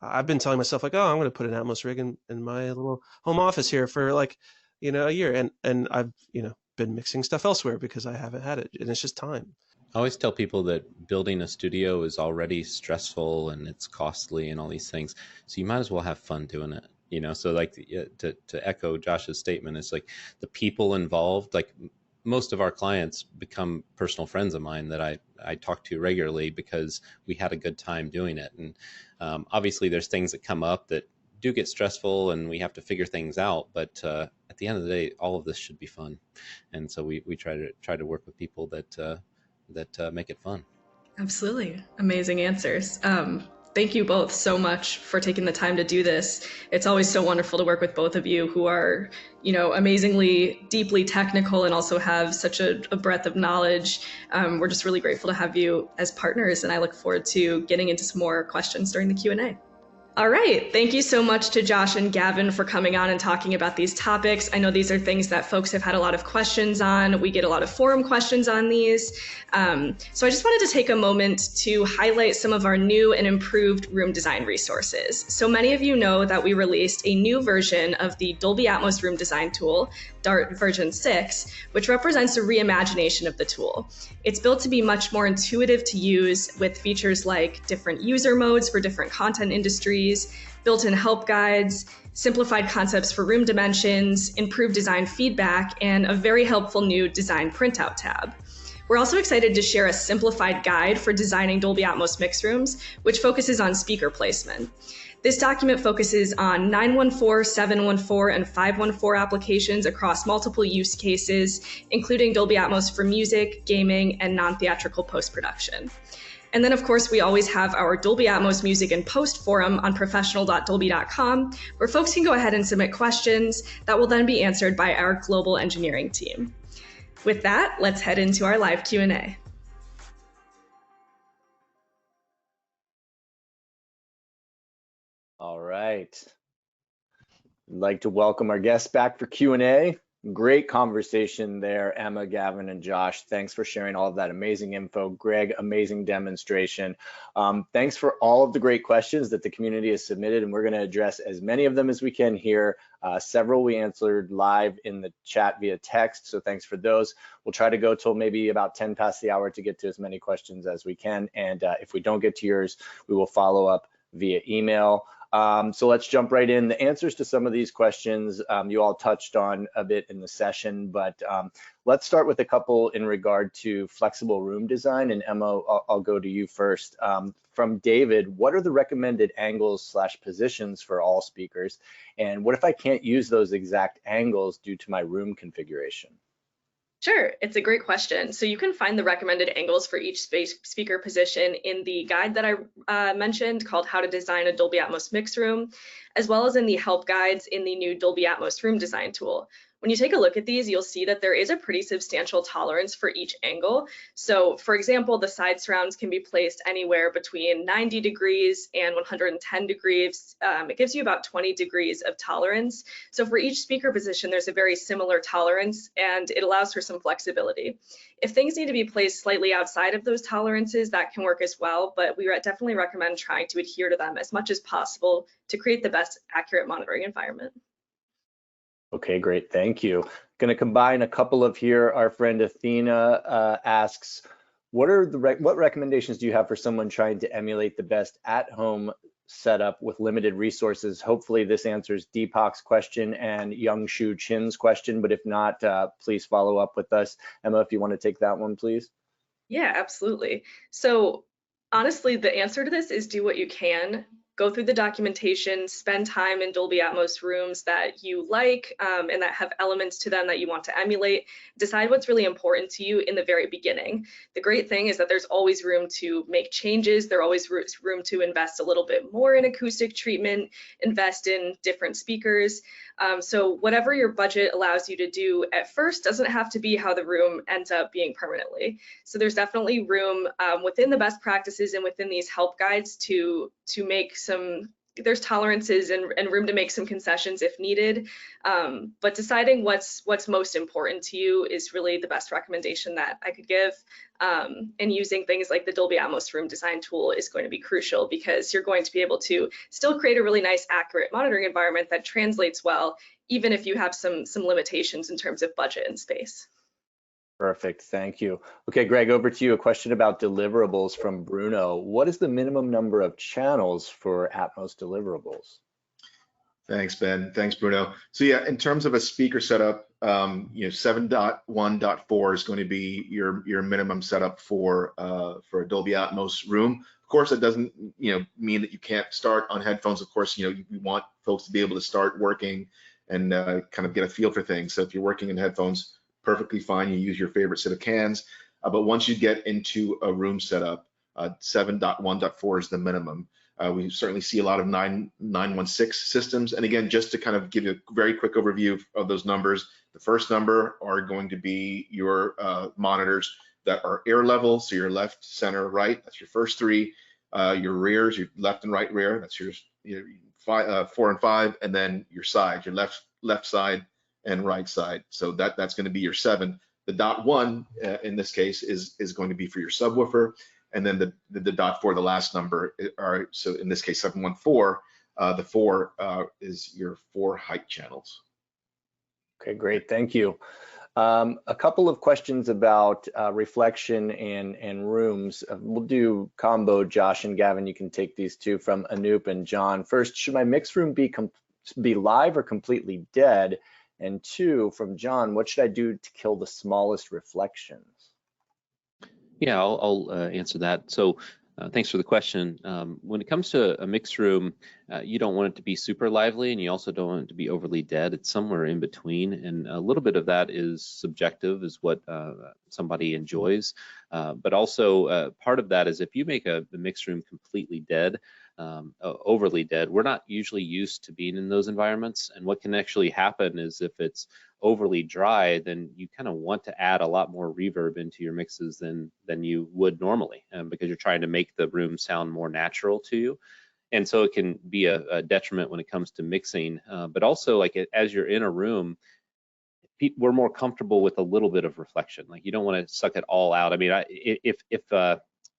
I've been telling myself, like, I'm going to put an Atmos rig in my little home office here for like, a year. And I've, been mixing stuff elsewhere because I haven't had it. And it's just time. I always tell people that building a studio is already stressful and it's costly and all these things. So you might as well have fun doing it. So like to echo Josh's statement, it's like the people involved, like most of our clients become personal friends of mine that I talk to regularly because we had a good time doing it. And obviously there's things that come up that do get stressful and we have to figure things out. But at the end of the day, all of this should be fun. And so we try to work with people that make it fun. Absolutely. Amazing answers. Thank you both so much for taking the time to do this. It's always so wonderful to work with both of you who are, amazingly deeply technical and also have such a breadth of knowledge. We're just really grateful to have you as partners, and I look forward to getting into some more questions during the Q&A. All right. Thank you so much to Josh and Gavin for coming on and talking about these topics. I know these are things that folks have had a lot of questions on. We get a lot of forum questions on these. So I just wanted to take a moment to highlight some of our new and improved room design resources. So many of you know that we released a new version of the Dolby Atmos room design tool, DART version 6, which represents a reimagination of the tool. It's built to be much more intuitive to use with features like different user modes for different content industries, built-in help guides, simplified concepts for room dimensions, improved design feedback, and a very helpful new design printout tab. We're also excited to share a simplified guide for designing Dolby Atmos mix rooms, which focuses on speaker placement. This document focuses on 914, 714, and 514 applications across multiple use cases, including Dolby Atmos for music, gaming, and non-theatrical post-production. And then, of course, we always have our Dolby Atmos Music and Post forum on professional.dolby.com, where folks can go ahead and submit questions that will then be answered by our global engineering team. With that, let's head into our live Q&A. All right. I'd like to welcome our guests back for Q&A. Great conversation there, Emma, Gavin, and Josh. Thanks for sharing all of that amazing info. Greg, amazing demonstration. Thanks for all of the great questions that the community has submitted, and we're going to address as many of them as we can here. Several we answered live in the chat via text, so thanks for those. We'll try to go till maybe about 10 past the hour to get to as many questions as we can, and if we don't get to yours, we will follow up via email. So let's jump right in. The answers to some of these questions you all touched on a bit in the session, but let's start with a couple in regard to flexible room design. And Emma, I'll go to you first. From David, what are the recommended angles / positions for all speakers? And what if I can't use those exact angles due to my room configuration? Sure, it's a great question. So you can find the recommended angles for each speaker position in the guide that I mentioned called How to Design a Dolby Atmos Mix Room, as well as in the help guides in the new Dolby Atmos Room Design tool. When you take a look at these, you'll see that there is a pretty substantial tolerance for each angle. So for example, the side surrounds can be placed anywhere between 90 degrees and 110 degrees. It gives you about 20 degrees of tolerance. So for each speaker position, there's a very similar tolerance, and it allows for some flexibility. If things need to be placed slightly outside of those tolerances, that can work as well, but we definitely recommend trying to adhere to them as much as possible to create the best accurate monitoring environment. Okay, great, thank you. Going to combine a couple of here. Our friend Athena asks, what recommendations do you have for someone trying to emulate the best at-home setup with limited resources? Hopefully this answers Deepak's question and Young Shu Chin's question, but if not, please follow up with us. Emma, if you want to take that one, please. Yeah, absolutely. So honestly, the answer to this is do what you can. Go through the documentation, spend time in Dolby Atmos rooms that you like and that have elements to them that you want to emulate. Decide what's really important to you in the very beginning. The great thing is that there's always room to make changes. There's always room to invest a little bit more in acoustic treatment, invest in different speakers. So whatever your budget allows you to do at first doesn't have to be how the room ends up being permanently. So there's definitely room within the best practices and within these help guides to make there's tolerances and room to make some concessions if needed. But deciding what's most important to you is really the best recommendation that I could give. And using things like the Dolby Atmos Room Design tool is going to be crucial because you're going to be able to still create a really nice, accurate monitoring environment that translates well, even if you have some limitations in terms of budget and space. Perfect, thank you. Okay, Greg, over to you. A question about deliverables from Bruno. What is the minimum number of channels for Atmos deliverables? Thanks, Ben. Thanks, Bruno. So yeah, in terms of a speaker setup, 7.1.4 is going to be your minimum setup for a Dolby Atmos room. Of course, that doesn't mean that you can't start on headphones. Of course, we want folks to be able to start working and kind of get a feel for things. So if you're working in headphones, perfectly fine. You use your favorite set of cans. But once you get into a room setup, 7.1.4 is the minimum. We certainly see a lot of 916 systems. And again, just to kind of give you a very quick overview of those numbers, the first number are going to be your monitors that are air level. So your left, center, right, that's your first three. Your rears, your left and right rear, that's your 4 and 5, and then your side, your left side and right side. So that's going to be your 7. The dot 1 in this case is going to be for your subwoofer, and then the dot 4, the last number, so in this case 714. The 4 is your 4 height channels. Okay, great, thank you. A couple of questions about reflection and rooms. We'll do combo. Josh and Gavin, you can take these two from Anoop and John. First, should my mix room be live or completely dead? And 2, from John, what should I do to kill the smallest reflections? Yeah, I'll answer that. So thanks for the question. When it comes to a mix room, you don't want it to be super lively, and you also don't want it to be overly dead. It's somewhere in between, and a little bit of that is subjective, is what somebody enjoys. But also part of that is if you make the mix room completely dead, overly dead, we're not usually used to being in those environments. And what can actually happen is if it's overly dry, then you kind of want to add a lot more reverb into your mixes than you would normally, because you're trying to make the room sound more natural to you. And so it can be a detriment when it comes to mixing, but also like as you're in a room, we're more comfortable with a little bit of reflection. Like you don't want to suck it all out. I mean, if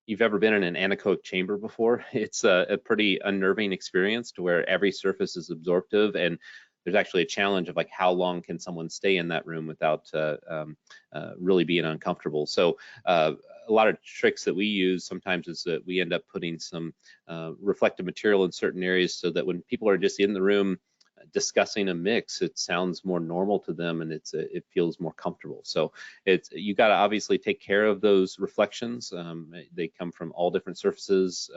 you've ever been in an anechoic chamber before, it's a pretty unnerving experience to where every surface is absorptive, and there's actually a challenge of like how long can someone stay in that room without really being uncomfortable. So a lot of tricks that we use sometimes is that we end up putting some reflective material in certain areas so that when people are just in the room discussing a mix, it sounds more normal to them, and it feels more comfortable. So you got to obviously take care of those reflections. They come from all different surfaces,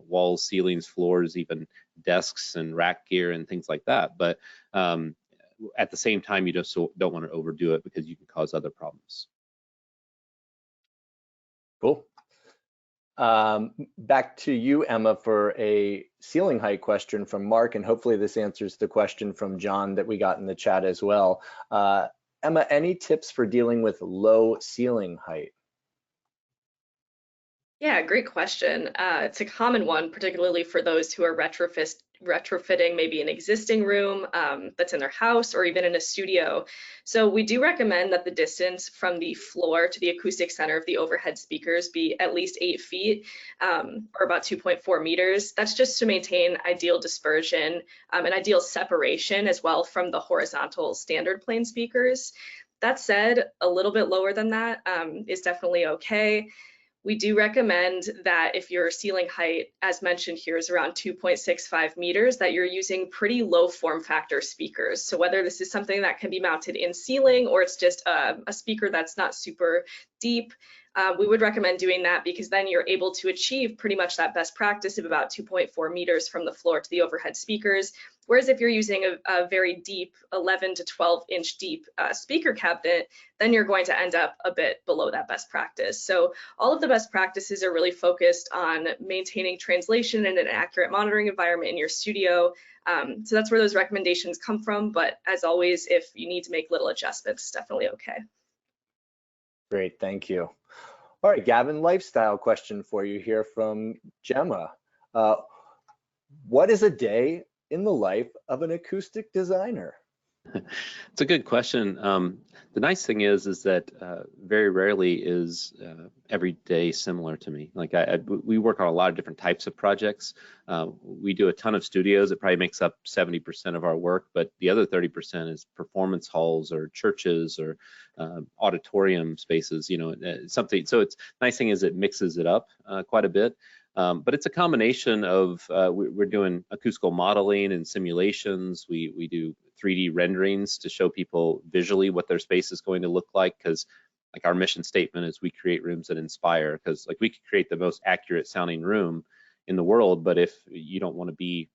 walls, ceilings, floors, even desks and rack gear and things like that. But at the same time, you just don't want to overdo it because you can cause other problems. Cool. Back to you, Emma, for a ceiling height question from Mark, and hopefully this answers the question from John that we got in the chat as well. Emma, any tips for dealing with low ceiling height? Yeah, great question. It's a common one, particularly for those who are retrofitting maybe an existing room that's in their house or even in a studio. So we do recommend that the distance from the floor to the acoustic center of the overhead speakers be at least 8 feet, or about 2.4 meters. That's just to maintain ideal dispersion and ideal separation as well from the horizontal standard plane speakers. That said, a little bit lower than that is definitely okay. We do recommend that if your ceiling height, as mentioned here, is around 2.65 meters, that you're using pretty low form factor speakers. So whether this is something that can be mounted in ceiling or it's just a speaker that's not super deep, we would recommend doing that because then you're able to achieve pretty much that best practice of about 2.4 meters from the floor to the overhead speakers. Whereas if you're using a very deep 11 to 12 inch deep speaker cabinet, then you're going to end up a bit below that best practice. So all of the best practices are really focused on maintaining translation in an accurate monitoring environment in your studio. So that's where those recommendations come from. But as always, if you need to make little adjustments, it's definitely okay. Great, thank you. All right, Gavin, lifestyle question for you here from Gemma. What is a day in the life of an acoustic designer? It's a good question. The nice thing is that very rarely is every day similar to me. Like we work on a lot of different types of projects. We do a ton of studios. It probably makes up 70% of our work, but the other 30% is performance halls or churches or auditorium spaces, something. So it's nice thing is it mixes it up quite a bit. But it's a combination of, we're doing acoustical modeling and simulations. We do 3D renderings to show people visually what their space is going to look like, because like our mission statement is we create rooms that inspire, because like we could create the most accurate sounding room in the world, but if you don't want to be,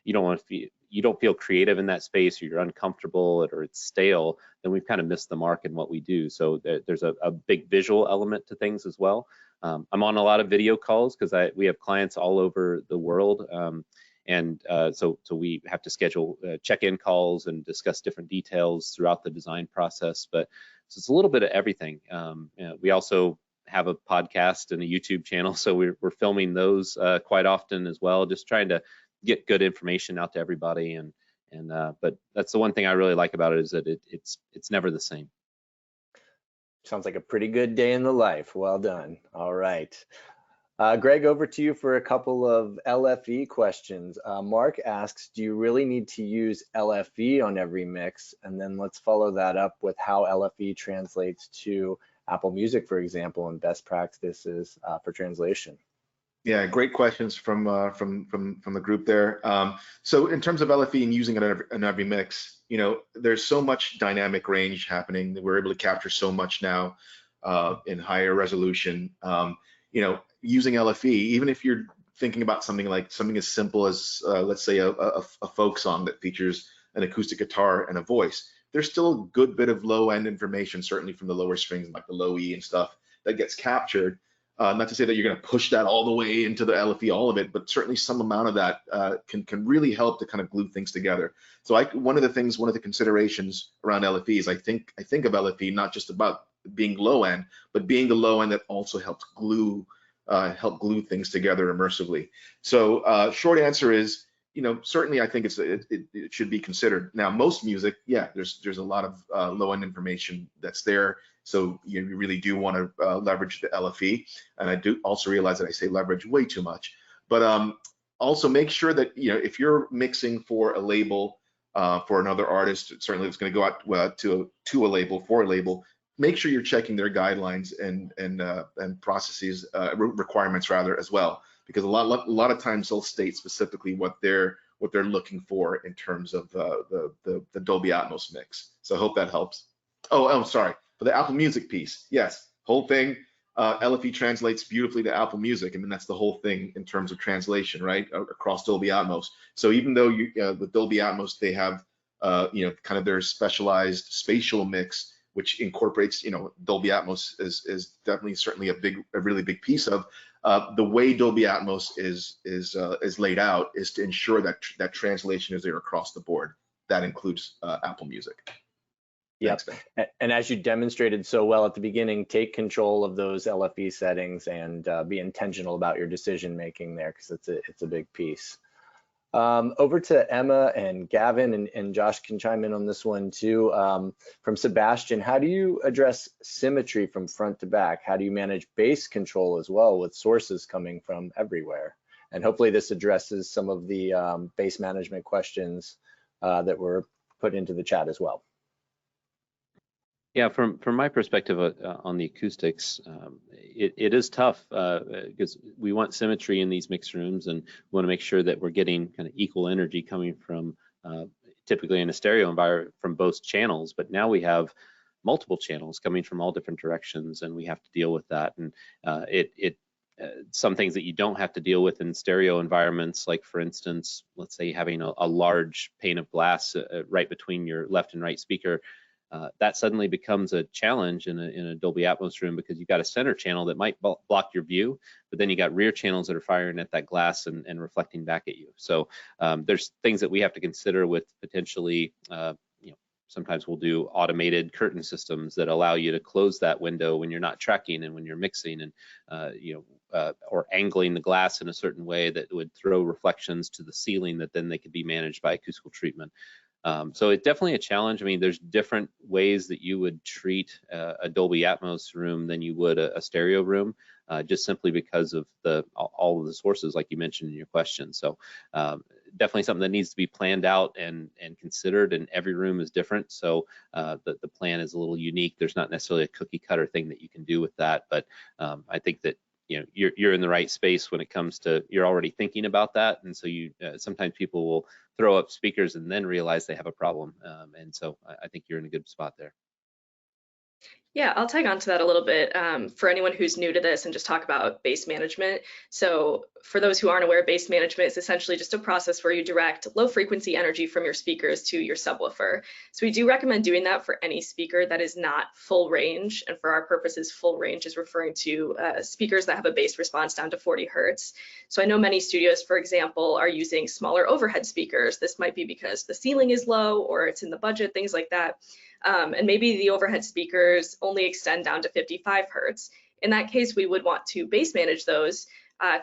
you don't feel creative in that space, or you're uncomfortable or it's stale, then we've kind of missed the mark in what we do. So there's a big visual element to things as well. I'm on a lot of video calls because we have clients all over the world, so we have to schedule check-in calls and discuss different details throughout the design process. But so it's a little bit of everything. We also have a podcast and a YouTube channel, so we're filming those quite often as well, just trying to get good information out to everybody. But that's the one thing I really like about it, is that it's never the same. Sounds like a pretty good day in the life. Well done. All right. Greg, over to you for a couple of LFE questions. Mark asks, do you really need to use LFE on every mix? And then let's follow that up with how LFE translates to Apple Music, for example, and best practices for translation. Yeah, great questions from the group there. So in terms of LFE and using it in every mix, there's so much dynamic range happening that we're able to capture so much now in higher resolution. Using LFE, even if you're thinking about something as simple as let's say a folk song that features an acoustic guitar and a voice, there's still a good bit of low end information, certainly from the lower strings like the low E and stuff, that gets captured. Not to say that you're going to push that all the way into the LFE, all of it, but certainly some amount of that can really help to kind of glue things together. So one of the considerations around LFE is I think of LFE not just about being low end, but being the low end that also helps help glue things together immersively. So short answer is, certainly I think it should be considered. Now, most music, yeah, there's a lot of low end information that's there. So you really do want to leverage the LFE, and I do also realize that I say leverage way too much. But also make sure that if you're mixing for a label, for another artist, certainly it's going to go out to a label, for a label. Make sure you're checking their guidelines and processes requirements rather as well, because a lot of times they'll state specifically what they're looking for in terms of the Dolby Atmos mix. So I hope that helps. Oh, I'm sorry. For the Apple Music piece, yes, whole thing, LFE translates beautifully to Apple Music. I mean, that's the whole thing in terms of translation, right, across Dolby Atmos. So even though with Dolby Atmos, they have, kind of their specialized spatial mix, which incorporates, Dolby Atmos is definitely certainly a really big piece of the way Dolby Atmos is laid out is to ensure that translation is there across the board. That includes Apple Music. Yep. And as you demonstrated so well at the beginning, take control of those LFE settings and be intentional about your decision making there, because it's a big piece. Over to Emma and Gavin, and Josh can chime in on this one too. From Sebastian, how do you address symmetry from front to back? How do you manage bass control as well with sources coming from everywhere? And hopefully this addresses some of the bass management questions that were put into the chat as well. Yeah, from my perspective on the acoustics, it is tough because we want symmetry in these mix rooms, and we want to make sure that we're getting kind of equal energy coming from typically in a stereo environment from both channels. But now we have multiple channels coming from all different directions, and we have to deal with that. And some things that you don't have to deal with in stereo environments, like for instance, let's say having a large pane of glass right between your left and right speaker. That suddenly becomes a challenge in a Dolby Atmos room, because you've got a center channel that might block your view, but then you got rear channels that are firing at that glass and reflecting back at you. So there's things that we have to consider with potentially, sometimes we'll do automated curtain systems that allow you to close that window when you're not tracking and when you're mixing, and or angling the glass in a certain way that would throw reflections to the ceiling that then they could be managed by acoustical treatment. So it's definitely a challenge. I mean, there's different ways that you would treat a Dolby Atmos room than you would a stereo room, just simply because of all of the sources, like you mentioned in your question. So definitely something that needs to be planned out and considered, and every room is different. So the plan is a little unique. There's not necessarily a cookie cutter thing that you can do with that, but I think that you're in the right space when it comes to, you're already thinking about that. And so sometimes people will throw up speakers and then realize they have a problem. And so I think you're in a good spot there. Yeah, I'll tag on to that a little bit for anyone who's new to this and just talk about bass management. So for those who aren't aware, bass management is essentially just a process where you direct low frequency energy from your speakers to your subwoofer. So we do recommend doing that for any speaker that is not full range. And for our purposes, full range is referring to speakers that have a bass response down to 40 Hertz. So I know many studios, for example, are using smaller overhead speakers. This might be because the ceiling is low or it's in the budget, things like that. And maybe the overhead speakers only extend down to 55 Hertz. In that case, we would want to bass manage those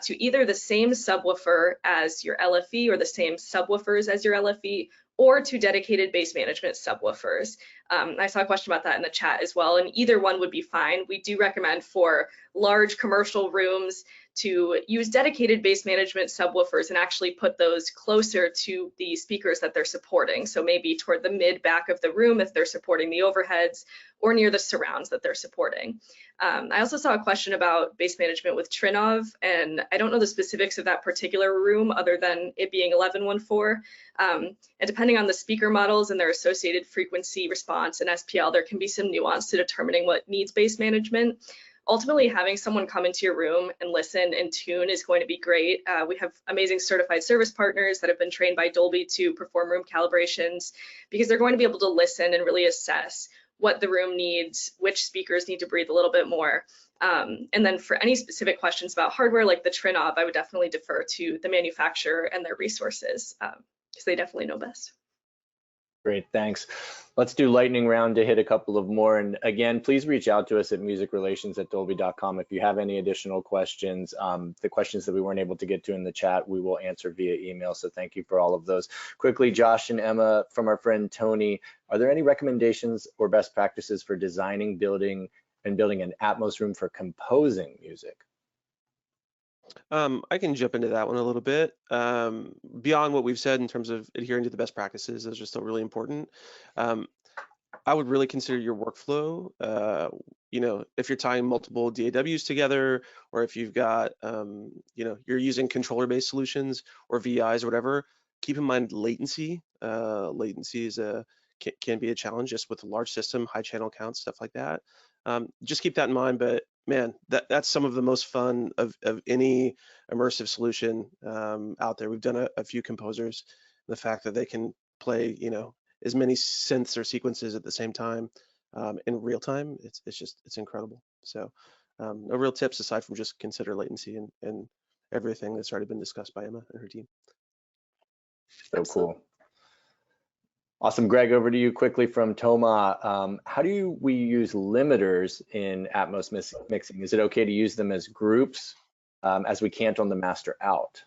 to either the same subwoofer as your LFE or the same subwoofers as your LFE, or to dedicated bass management subwoofers. I saw a question about that in the chat as well, and either one would be fine. We do recommend for large commercial rooms to use dedicated bass management subwoofers and actually put those closer to the speakers that they're supporting. So maybe toward the mid back of the room if they're supporting the overheads, or near the surrounds that they're supporting. I also saw a question about bass management with Trinov, and I don't know the specifics of that particular room other than it being 1114. And depending on the speaker models and their associated frequency response and SPL, there can be some nuance to determining what needs bass management. Ultimately, having someone come into your room and listen and tune is going to be great. We have amazing certified service partners that have been trained by Dolby to perform room calibrations, because they're going to be able to listen and really assess what the room needs, which speakers need to breathe a little bit more. And then for any specific questions about hardware like the Trinov, I would definitely defer to the manufacturer and their resources, because they definitely know best. Great, thanks. Let's do lightning round to hit a couple of more. And again, please reach out to us at musicrelations@dolby.com if you have any additional questions. The questions that we weren't able to get to in the chat, we will answer via email. So thank you for all of those. Quickly, Josh and Emma, from our friend Tony, are there any recommendations or best practices for designing, building an Atmos room for composing music? I can jump into that one a little bit. Beyond what we've said in terms of adhering to the best practices, those are still really important. I would really consider your workflow. If you're tying multiple DAWs together, or if you've got, you're using controller-based solutions or VIs or whatever, keep in mind latency. Latency can be a challenge just with a large system, high channel counts, stuff like that. Just keep that in mind. But man, that's some of the most fun of any immersive solution out there. We've done a few composers. The fact that they can play, as many synths or sequences at the same time in real time, it's incredible. So no real tips aside from just consider latency and everything that's already been discussed by Emma and her team. So Absolutely. Cool. Awesome. Greg, over to you quickly from Toma. How do we use limiters in Atmos mixing? Is it okay to use them as groups as we can't on the master out?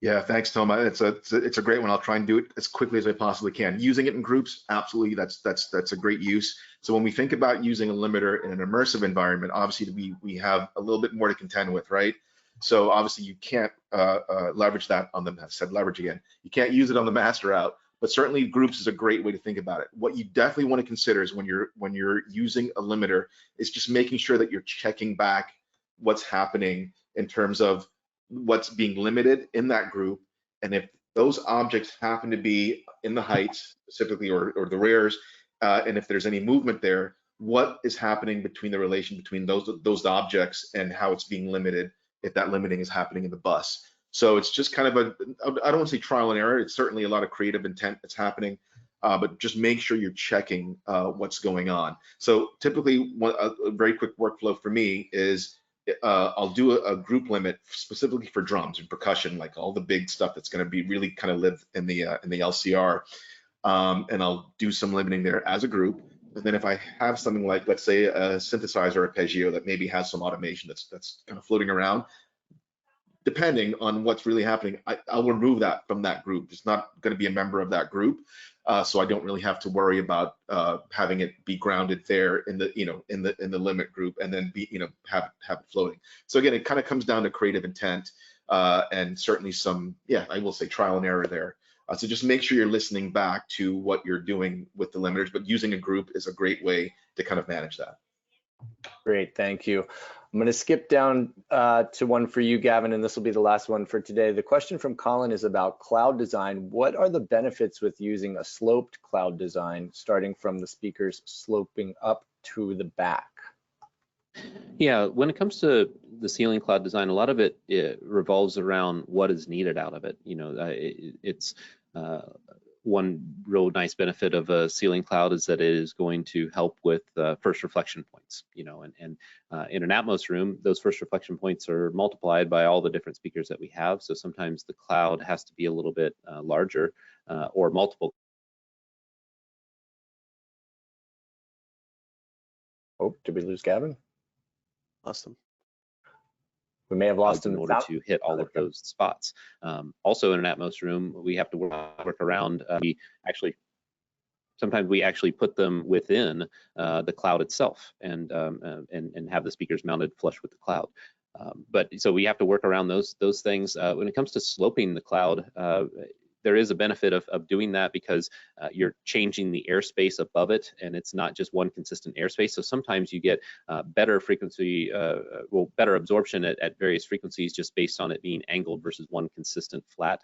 Yeah, thanks, Toma. It's a great one. I'll try and do it as quickly as I possibly can. Using it in groups, absolutely, that's a great use. So when we think about using a limiter in an immersive environment, obviously we have a little bit more to contend with, right? So obviously you can't leverage that on the, I've said leverage again. You can't use it on the master out. But certainly groups is a great way to think about it. What you definitely want to consider is when you're using a limiter is just making sure that you're checking back what's happening in terms of what's being limited in that group. And if those objects happen to be in the heights specifically or the rears, and if there's any movement there, what is happening between the relation between those objects and how it's being limited, if that limiting is happening in the bus. So it's just kind of I don't want to say trial and error. It's certainly a lot of creative intent that's happening, but just make sure you're checking what's going on. So typically, a very quick workflow for me is I'll do a group limit specifically for drums and percussion, like all the big stuff that's going to be really kind of live in the LCR, and I'll do some limiting there as a group. And then if I have something like, let's say, a synthesizer or arpeggio that maybe has some automation that's kind of floating around, depending on what's really happening, I'll remove that from that group. It's not going to be a member of that group, so I don't really have to worry about having it be grounded there in the in the limit group and then have it floating. So again, it kind of comes down to creative intent and certainly some, I will say trial and error there. So just make sure you're listening back to what you're doing with the limiters, but using a group is a great way to kind of manage that. Great, thank you. I'm going to skip down to one for you, Gavin, and this will be the last one for today. The question from Colin is about cloud design. What are the benefits with using a sloped cloud design, starting from the speakers sloping up to the back? Yeah, when it comes to the ceiling cloud design, a lot of it revolves around what is needed out of it. It's one real nice benefit of a ceiling cloud is that it is going to help with first reflection points, and in an Atmos room, those first reflection points are multiplied by all the different speakers that we have. So sometimes the cloud has to be a little bit larger or multiple. Oh, did we lose Gavin? Awesome. We may have lost him in order to hit all of those spots. Also in an Atmos room, we have to work around, sometimes we actually put them within the cloud itself and have the speakers mounted flush with the cloud. But so we have to work around those things. When it comes to sloping the cloud, there is a benefit of doing that because you're changing the airspace above it, and it's not just one consistent airspace. So sometimes you get better frequency, better absorption at various frequencies just based on it being angled versus one consistent flat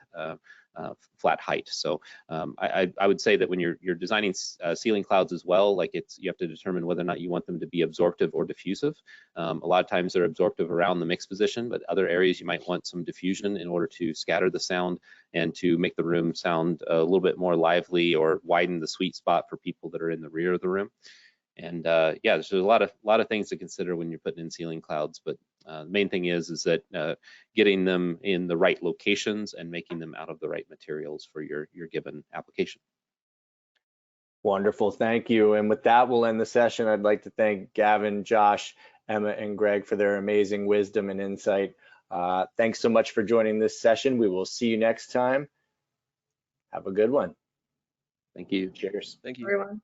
height. So I would say that when you're designing ceiling clouds as well, like you have to determine whether or not you want them to be absorptive or diffusive. A lot of times they're absorptive around the mix position, but other areas you might want some diffusion in order to scatter the sound and to make the room sound a little bit more lively or widen the sweet spot for people that are in the rear of the room. And yeah, there's a lot of things to consider when you're putting in ceiling clouds, but the main thing is that getting them in the right locations and making them out of the right materials for your given application. Wonderful, thank you. And with that, we'll end the session. I'd like to thank Gavin, Josh, Emma, and Greg for their amazing wisdom and insight. Thanks so much for joining this session. We will see you next time. Have a good one. Thank you. Cheers. Thank you. Everyone.